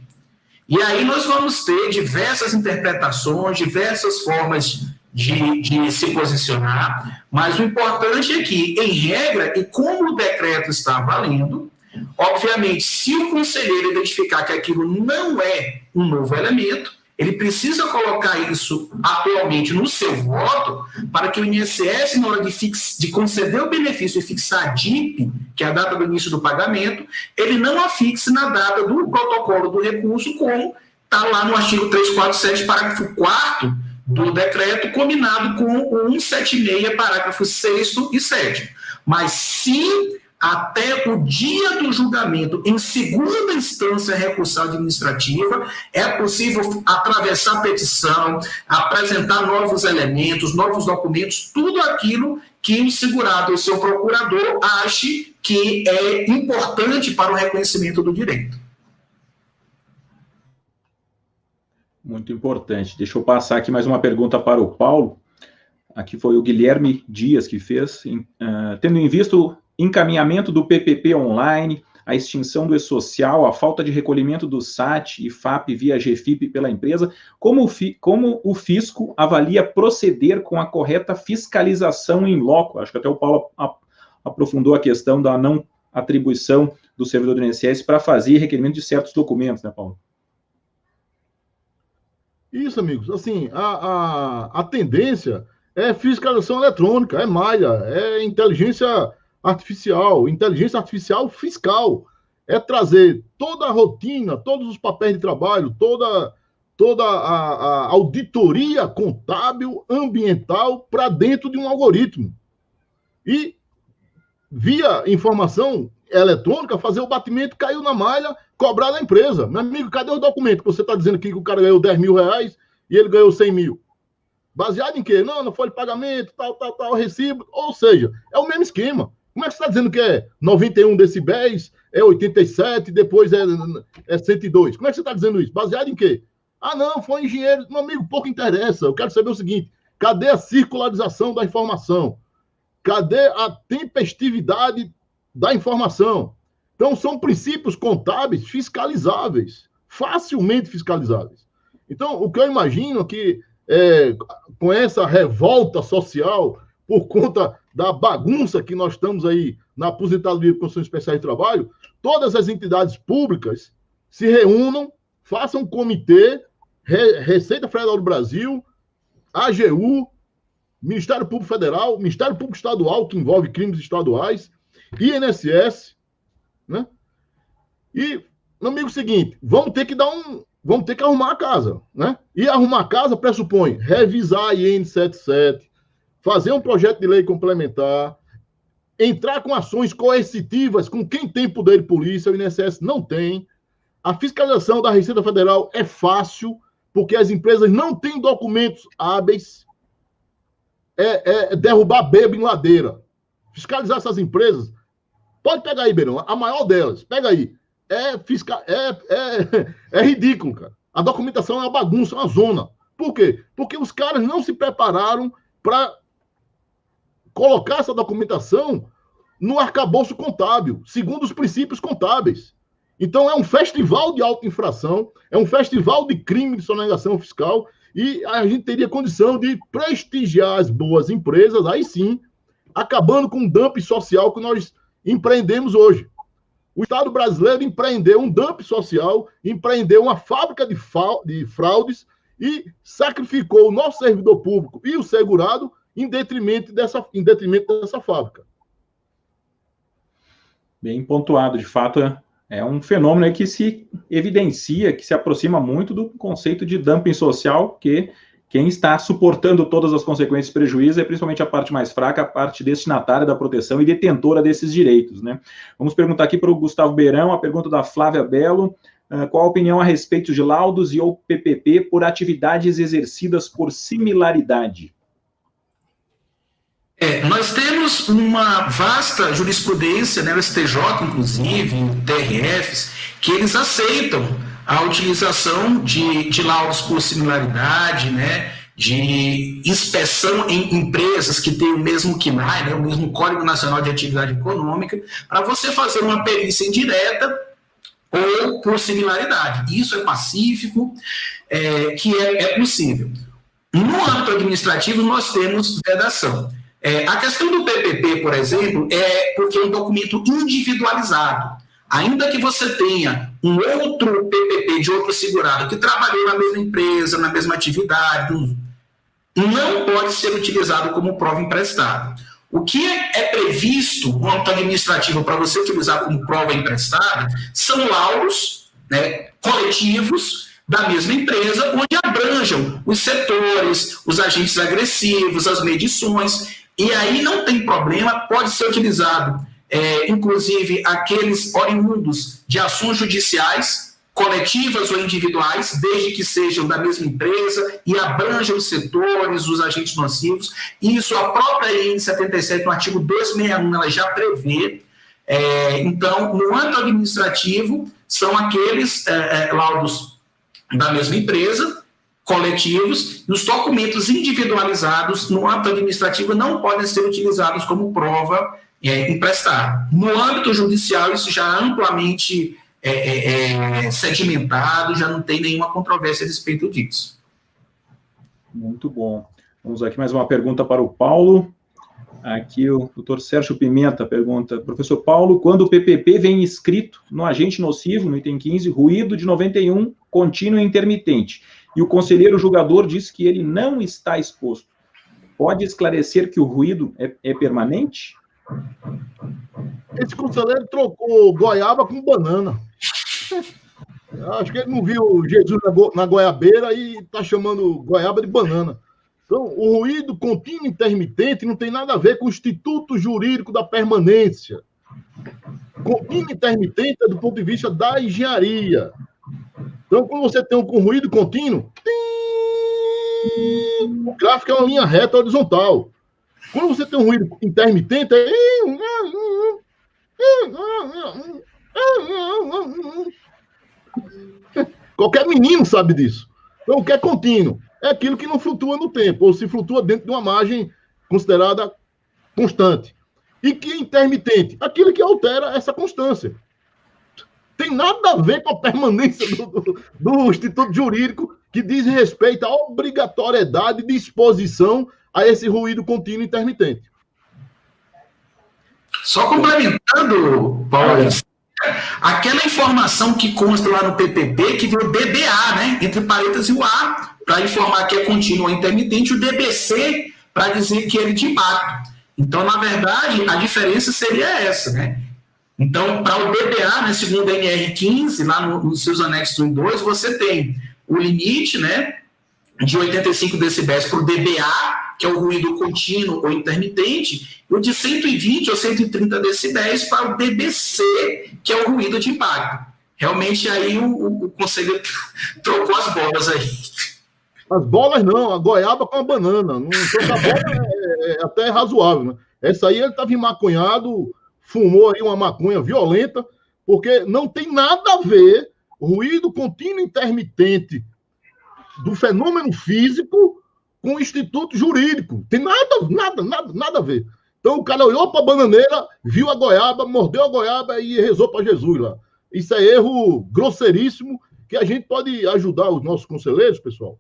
E aí nós vamos ter diversas interpretações, diversas formas de se posicionar, mas o importante é que, em regra, e como o decreto está valendo, obviamente, se o conselheiro identificar que aquilo não é um novo elemento, ele precisa colocar isso atualmente no seu voto para que o INSS, na hora de conceder o benefício e fixar a DIP, que é a data do início do pagamento, ele não a fixe na data do protocolo do recurso, como está lá no artigo 347, parágrafo 4º do decreto, combinado com o 176, parágrafo 6º e 7º. Mas sim, até o dia do julgamento, em segunda instância recursal administrativa, é possível atravessar a petição, apresentar novos elementos, novos documentos, tudo aquilo que o segurado ou seu procurador ache que é importante para o reconhecimento do direito. Muito importante. Deixa eu passar aqui mais uma pergunta para o Paulo. Aqui foi o Guilherme Dias que fez. Tendo em vista o encaminhamento do PPP online, a extinção do E-Social, a falta de recolhimento do SAT e FAP via GFIP pela empresa, como o fisco avalia proceder com a correta fiscalização em loco? Acho que até o Paulo aprofundou a questão da não atribuição do servidor do INSS para fazer requerimento de certos documentos, né, Paulo? Isso, amigos. Assim, a tendência é fiscalização eletrônica, é malha, é inteligência artificial fiscal, é trazer toda a rotina, todos os papéis de trabalho, toda a auditoria contábil, ambiental, para dentro de um algoritmo. E, via informação eletrônica, fazer o batimento, caiu na malha, cobrar da empresa. Meu amigo, cadê o documento que você está dizendo aqui que o cara ganhou R$10 mil e ele ganhou 100 mil? Baseado em quê? Não foi de pagamento, tal, recibo. Ou seja, é o mesmo esquema. Como é que você está dizendo que é 91 decibéis, é 87, depois é 102? Como é que você está dizendo isso? Baseado em quê? Não, foi engenheiro. Meu amigo, pouco interessa. Eu quero saber o seguinte: cadê a circularização da informação? Cadê a tempestividade da informação? Então, são princípios contábeis fiscalizáveis, facilmente fiscalizáveis. Então, o que eu imagino é que com essa revolta social por conta da bagunça que nós estamos aí na aposentadoria de condições especiais de trabalho, todas as entidades públicas se reúnam, façam um comitê, Receita Federal do Brasil, AGU, Ministério Público Federal, Ministério Público Estadual, que envolve crimes estaduais, INSS, né? E, meu amigo, seguinte, vamos ter que arrumar a casa, né? E arrumar a casa pressupõe revisar a IN 77, fazer um projeto de lei complementar, entrar com ações coercitivas com quem tem poder de polícia, o INSS não tem. A fiscalização da Receita Federal é fácil, porque as empresas não têm documentos hábeis. Derrubar bebo em ladeira. Fiscalizar essas empresas, pode pegar aí, Beirão, a maior delas, pega aí. É ridículo, cara. A documentação é uma bagunça, uma zona. Por quê? Porque os caras não se prepararam para colocar essa documentação no arcabouço contábil, segundo os princípios contábeis. Então, é um festival de autoinfração, é um festival de crime de sonegação fiscal, e a gente teria condição de prestigiar as boas empresas, aí sim, acabando com o dumping social que nós empreendemos hoje. O Estado brasileiro empreendeu um dumping social, empreendeu uma fábrica de fraudes e sacrificou o nosso servidor público e o segurado em detrimento dessa fábrica. Bem pontuado, de fato, é um fenômeno que se evidencia, que se aproxima muito do conceito de dumping social, que quem está suportando todas as consequências e prejuízos é principalmente a parte mais fraca, a parte destinatária da proteção e detentora desses direitos, né? Vamos perguntar aqui para o Gustavo Beirão, a pergunta da Flávia Belo, qual a opinião a respeito de laudos e ou PPP por atividades exercidas por similaridade? Nós temos uma vasta jurisprudência, né, o STJ, inclusive, TRFs, que eles aceitam a utilização de laudos por similaridade, né, de inspeção em empresas que têm o mesmo CNAE, né, o mesmo Código Nacional de Atividade Econômica, para você fazer uma perícia indireta ou por similaridade. Isso é pacífico, que é possível. No âmbito administrativo, nós temos vedação. A questão do PPP, por exemplo, é porque é um documento individualizado. Ainda que você tenha um outro PPP de outro segurado que trabalhou na mesma empresa, na mesma atividade, não pode ser utilizado como prova emprestada. O que é previsto no âmbito administrativo para você utilizar como prova emprestada são laudos, né, coletivos da mesma empresa, onde abranjam os setores, os agentes agressivos, as medições, e aí não tem problema, pode ser utilizado, inclusive, aqueles oriundos de ações judiciais, coletivas ou individuais, desde que sejam da mesma empresa e abranjam os setores, os agentes nocivos. Isso a própria IN 77, no artigo 261, ela já prevê. Então, no âmbito administrativo, são aqueles laudos da mesma empresa, coletivos, e os documentos individualizados no âmbito administrativo não podem ser utilizados como prova emprestada. No âmbito judicial, isso já é amplamente sedimentado, já não tem nenhuma controvérsia a respeito disso. Muito bom. Vamos aqui mais uma pergunta para o Paulo. Aqui o doutor Sérgio Pimenta pergunta, professor Paulo, quando o PPP vem escrito no agente nocivo, no item 15, ruído de 91, contínuo e intermitente, e o conselheiro julgador diz que ele não está exposto, pode esclarecer que o ruído é permanente? Esse conselheiro trocou goiaba com banana. Acho que ele não viu Jesus na goiabeira e está chamando goiaba de banana. Então, o ruído contínuo e intermitente não tem nada a ver com o Instituto Jurídico da Permanência. Contínuo e intermitente é do ponto de vista da engenharia. Então, quando você tem um ruído contínuo, o gráfico é uma linha reta horizontal. Quando você tem um ruído intermitente, qualquer menino sabe disso. Então, o que é contínuo? É aquilo que não flutua no tempo, ou se flutua dentro de uma margem considerada constante. E que é intermitente? Aquilo que altera essa constância. Tem nada a ver com a permanência do Instituto Jurídico, que diz respeito à obrigatoriedade de exposição a esse ruído contínuo intermitente. Só complementando, Paulo, aquela informação que consta lá no PPP, que veio o DBA, né? Entre parênteses o A, para informar que é contínuo ou intermitente, o DBC, para dizer que ele é de impacto. Então, na verdade, a diferença seria essa, né? Então, para o DBA, né, segundo a NR15, lá nos seus anexos 1 e 2, você tem o limite, né, de 85 decibéis para o DBA, que é o ruído contínuo ou intermitente, e o de 120 ou 130 decibéis para o DBC, que é o ruído de impacto. Realmente, aí o conselho trocou as bolas aí. As bolas não, a goiaba com a banana. Não, trocar bola é até razoável, né? Essa aí ele estava emaconhado, fumou aí uma maconha violenta, porque não tem nada a ver ruído contínuo intermitente do fenômeno físico com o instituto jurídico. Tem nada a ver. Então o cara olhou para a bananeira, viu a goiaba, mordeu a goiaba e rezou para Jesus lá. Isso é erro grosseiríssimo que a gente pode ajudar os nossos conselheiros, pessoal.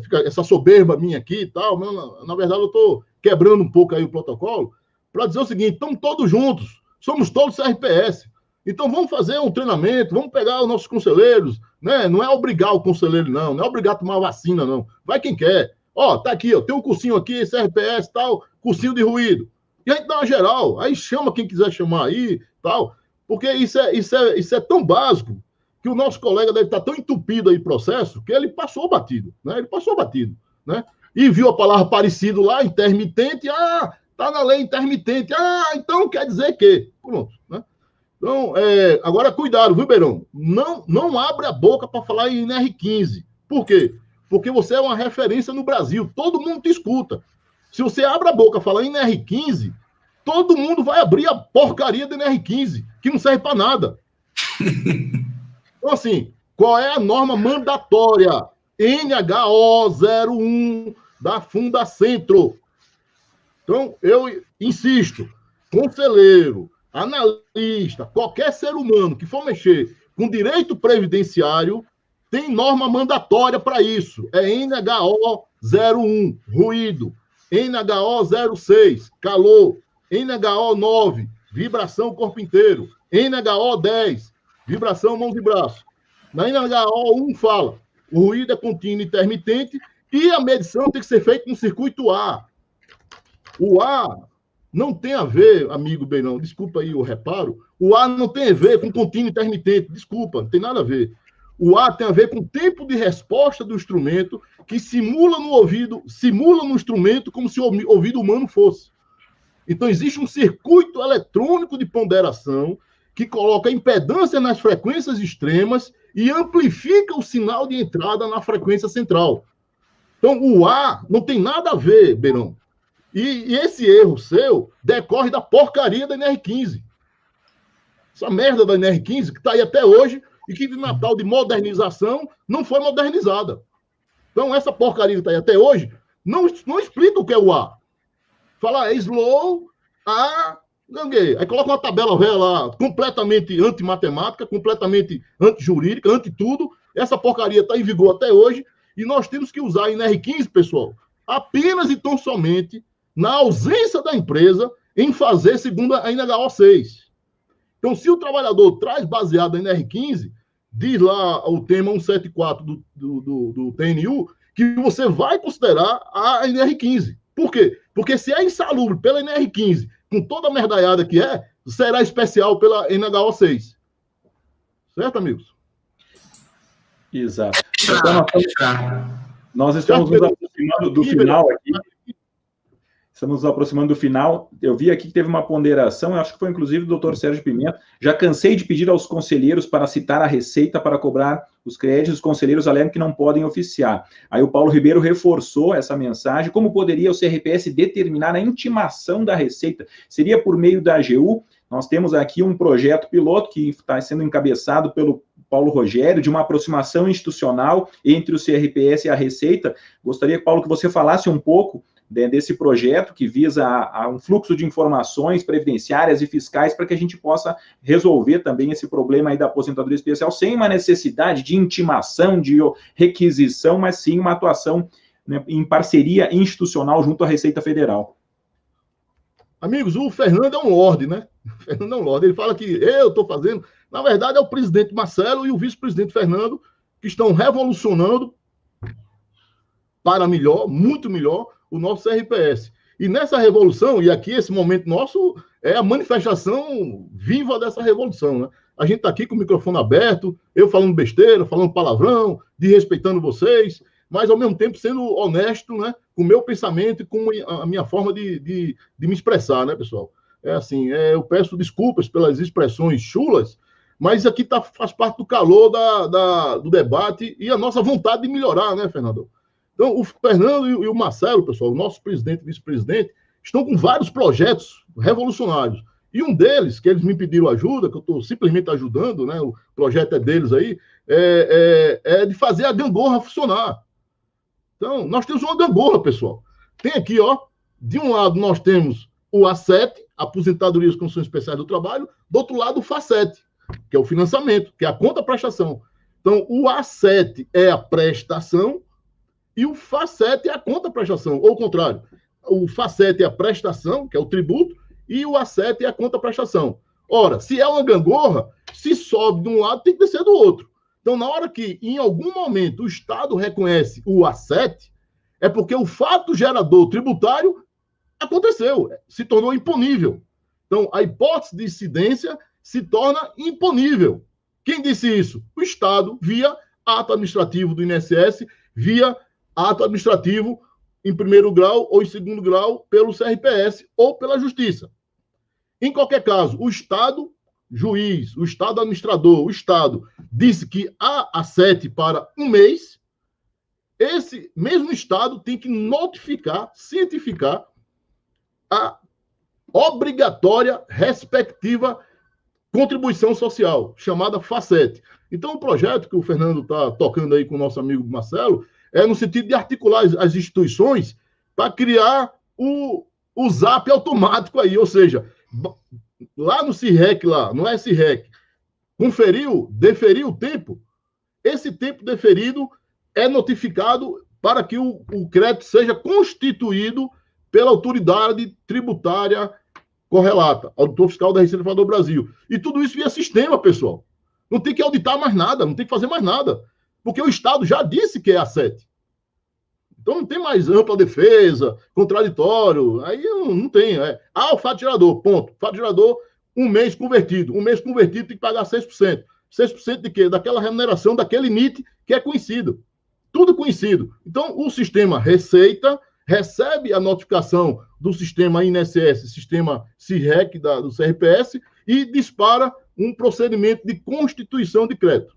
Fica essa soberba minha aqui e tal. Na verdade, eu estou quebrando um pouco aí o protocolo para dizer o seguinte: estamos todos juntos, somos todos CRPS. Então vamos fazer um treinamento, vamos pegar os nossos conselheiros, né? Não é obrigar o conselheiro, não é obrigar a tomar vacina, não. Vai quem quer. Ó, tá aqui, ó, tem um cursinho aqui, CRPS, tal, cursinho de ruído. E a gente dá uma geral, aí chama quem quiser chamar aí, tal, porque isso é tão básico que o nosso colega deve estar tão entupido aí processo que ele passou batido, né? Né? E viu a palavra parecido lá, intermitente, tá na lei intermitente, então quer dizer que, pronto, né? Então, agora cuidado, viu, Beirão? Não abre a boca para falar em NR15. Por quê? Porque você é uma referência no Brasil, todo mundo te escuta. Se você abre a boca e falar em NR15, todo mundo vai abrir a porcaria do NR15, que não serve para nada. Então, assim, qual é a norma mandatória? NHO 01 da Fundacentro. Então, eu insisto, conselheiro, analista, qualquer ser humano que for mexer com direito previdenciário, tem norma mandatória para isso. É NHO 01, ruído. NHO 06, calor. NHO 9, vibração corpo inteiro. NHO 10, vibração mãos e braços. Na NHO 1 fala, o ruído é contínuo e intermitente e a medição tem que ser feita no circuito A. O A não tem a ver, amigo Beirão, desculpa aí o reparo, o A não tem a ver com contínuo intermitente, desculpa, não tem nada a ver. O A tem a ver com o tempo de resposta do instrumento que simula no instrumento como se o ouvido humano fosse. Então, existe um circuito eletrônico de ponderação que coloca impedância nas frequências extremas e amplifica o sinal de entrada na frequência central. Então, o A não tem nada a ver, Beirão. E esse erro seu decorre da porcaria da NR15. Essa merda da NR15 que está aí até hoje e que de Natal de modernização não foi modernizada. Então, essa porcaria que está aí até hoje não explica o que é o A. Fala, slow, A, ganguei. Aí coloca uma tabela velha lá, completamente antimatemática, completamente antijurídica, anti tudo. Essa porcaria está em vigor até hoje e nós temos que usar a NR15, pessoal, apenas e tão somente na ausência da empresa em fazer segundo a NHO 6. Então, se o trabalhador traz baseado na NR15, diz lá o tema 174 do TNU, que você vai considerar a NR15. Por quê? Porque se é insalubre pela NR15, com toda a merdaiada que será especial pela NHO 6. Certo, amigos? Exato. Então, nós estamos nos aproximando do final aqui. Estamos nos aproximando do final. Eu vi aqui que teve uma ponderação, eu acho que foi inclusive do doutor Sérgio Pimenta. Já cansei de pedir aos conselheiros para citar a receita para cobrar os créditos. Os conselheiros alegam que não podem oficiar. Aí o Paulo Ribeiro reforçou essa mensagem. Como poderia o CRPS determinar a intimação da receita? Seria por meio da AGU? Nós temos aqui um projeto piloto que está sendo encabeçado pelo Paulo Rogério, de uma aproximação institucional entre o CRPS e a Receita. Gostaria, Paulo, que você falasse um pouco desse projeto que visa a um fluxo de informações previdenciárias e fiscais para que a gente possa resolver também esse problema aí da aposentadoria especial sem uma necessidade de intimação, de requisição, mas sim uma atuação, né, em parceria institucional junto à Receita Federal. Amigos, o Fernando é um lorde, né? O Fernando é um lorde. Ele fala que eu estou fazendo. Na verdade, é o presidente Marcelo e o vice-presidente Fernando que estão revolucionando para melhor, muito melhor, o nosso CRPS. E nessa revolução, e aqui esse momento nosso é a manifestação viva dessa revolução, né? A gente está aqui com o microfone aberto, eu falando besteira, falando palavrão, desrespeitando vocês, mas ao mesmo tempo sendo honesto, né, com o meu pensamento e com a minha forma de me expressar, né, pessoal? É assim, eu peço desculpas pelas expressões chulas, mas isso aqui faz parte do calor do debate e a nossa vontade de melhorar, né, Fernando? Então, o Fernando e o Marcelo, pessoal, o nosso presidente e vice-presidente, estão com vários projetos revolucionários. E um deles, que eles me pediram ajuda, que eu estou simplesmente ajudando, né, o projeto é deles aí, é de fazer a gangorra funcionar. Então, nós temos uma gangorra, pessoal. Tem aqui, ó, de um lado nós temos o A7, Aposentadoria e Condições Especiais do Trabalho, do outro lado o FA7, que é o financiamento, que é a conta-prestação. Então, o A7 é a prestação e o FA7 é a conta-prestação, ou o contrário. O FA7 é a prestação, que é o tributo, e o A7 é a conta-prestação. Ora, se é uma gangorra, se sobe de um lado, tem que descer do outro. Então, na hora que, em algum momento, o Estado reconhece o A7, é porque o fato gerador tributário aconteceu, se tornou imponível. Então, a hipótese de incidência se torna imponível. Quem disse isso? O Estado, via ato administrativo do INSS, via ato administrativo em primeiro grau ou em segundo grau pelo CRPS ou pela Justiça. Em qualquer caso, o Estado, juiz, o Estado administrador, o Estado, disse que há A7 para um mês, esse mesmo Estado tem que notificar, cientificar a obrigatória respectiva contribuição social, chamada FA7. Então, o projeto que o Fernando está tocando aí com o nosso amigo Marcelo é no sentido de articular as instituições para criar o ZAP automático aí, ou seja, lá no CIRREC, lá, no SREC, deferiu o tempo, esse tempo deferido é notificado para que o crédito seja constituído pela autoridade tributária correlata, auditor fiscal da Receita Federal do Brasil. E tudo isso via sistema, pessoal. Não tem que auditar mais nada, não tem que fazer mais nada, porque o Estado já disse que é A7. Então não tem mais ampla defesa, contraditório, aí não tem. O fato gerador, ponto. Fato gerador, um mês convertido. Um mês convertido tem que pagar 6%. 6% de quê? Daquela remuneração, daquele NIT que é conhecido. Tudo conhecido. Então, o sistema Receita recebe a notificação do sistema INSS, sistema CIRREC do CRPS, e dispara um procedimento de constituição de crédito.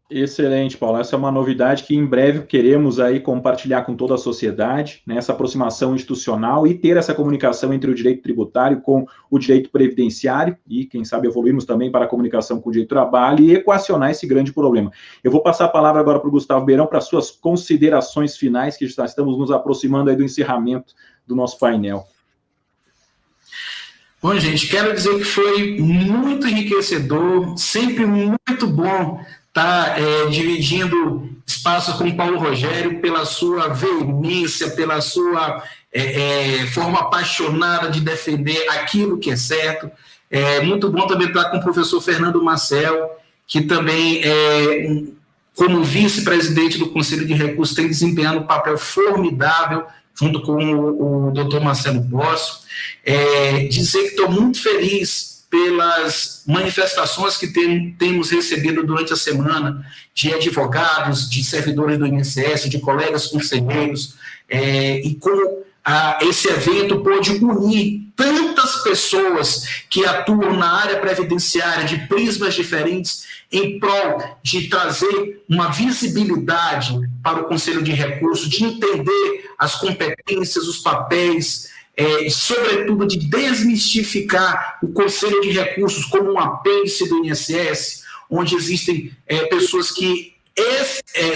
Excelente, Paulo. Essa é uma novidade que em breve queremos aí compartilhar com toda a sociedade, né, essa aproximação institucional e ter essa comunicação entre o direito tributário com o direito previdenciário e, quem sabe, evoluirmos também para a comunicação com o direito do trabalho e equacionar esse grande problema. Eu vou passar a palavra agora para o Gustavo Beirão para suas considerações finais, que já estamos nos aproximando aí do encerramento do nosso painel. Bom, gente, quero dizer que foi muito enriquecedor, sempre muito bom estar dividindo espaços com o Paulo Rogério pela sua veemência, pela sua forma apaixonada de defender aquilo que é certo. É muito bom também estar com o professor Fernando Marcel, que também, como vice-presidente do Conselho de Recursos, tem desempenhado um papel formidável junto com o doutor Marcelo Bosso. Dizer que estou muito feliz pelas manifestações que temos recebido durante a semana de advogados, de servidores do INSS, de colegas conselheiros, e como esse evento pôde unir tantas pessoas que atuam na área previdenciária de prismas diferentes em prol de trazer uma visibilidade para o Conselho de Recursos, de entender as competências, os papéis, e, sobretudo, de desmistificar o Conselho de Recursos como um apêndice do INSS, onde existem pessoas que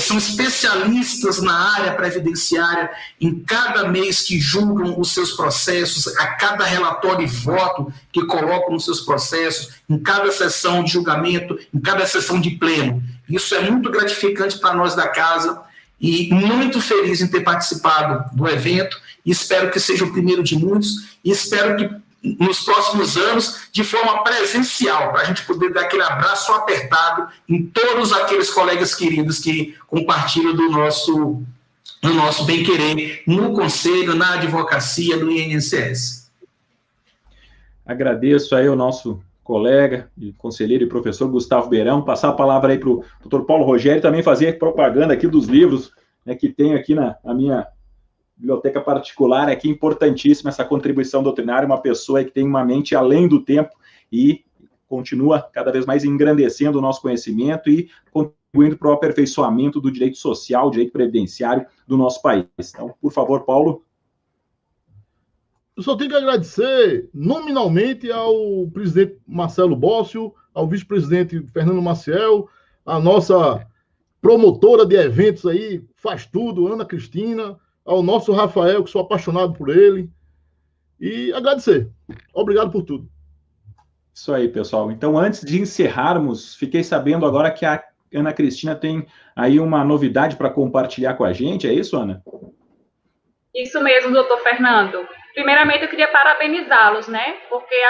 são especialistas na área previdenciária, em cada mês que julgam os seus processos, a cada relatório e voto que colocam nos seus processos, em cada sessão de julgamento, em cada sessão de pleno. Isso é muito gratificante para nós da casa e muito feliz em ter participado do evento. Espero que seja o primeiro de muitos e espero que nos próximos anos, de forma presencial, para a gente poder dar aquele abraço apertado em todos aqueles colegas queridos que compartilham do nosso bem-querer no Conselho, na advocacia, no INSS. Agradeço aí ao nosso colega, e conselheiro e professor Gustavo Beirão, passar a palavra aí para o doutor Paulo Rogério, também fazer propaganda aqui dos livros, né, que tenho aqui na minha biblioteca particular, aqui importantíssima essa contribuição doutrinária, uma pessoa que tem uma mente além do tempo e continua cada vez mais engrandecendo o nosso conhecimento e contribuindo para o aperfeiçoamento do direito social, direito previdenciário do nosso país. Então, por favor, Paulo. Eu só tenho que agradecer nominalmente ao presidente Marcelo Bócio, ao vice-presidente Fernando Maciel, a nossa promotora de eventos aí, faz tudo, Ana Cristina, ao nosso Rafael, que sou apaixonado por ele, e agradecer. Obrigado por tudo. Isso aí, pessoal. Então, antes de encerrarmos, fiquei sabendo agora que a Ana Cristina tem aí uma novidade para compartilhar com a gente, é isso, Ana? Isso mesmo, doutor Fernando. Primeiramente, eu queria parabenizá-los, né? Porque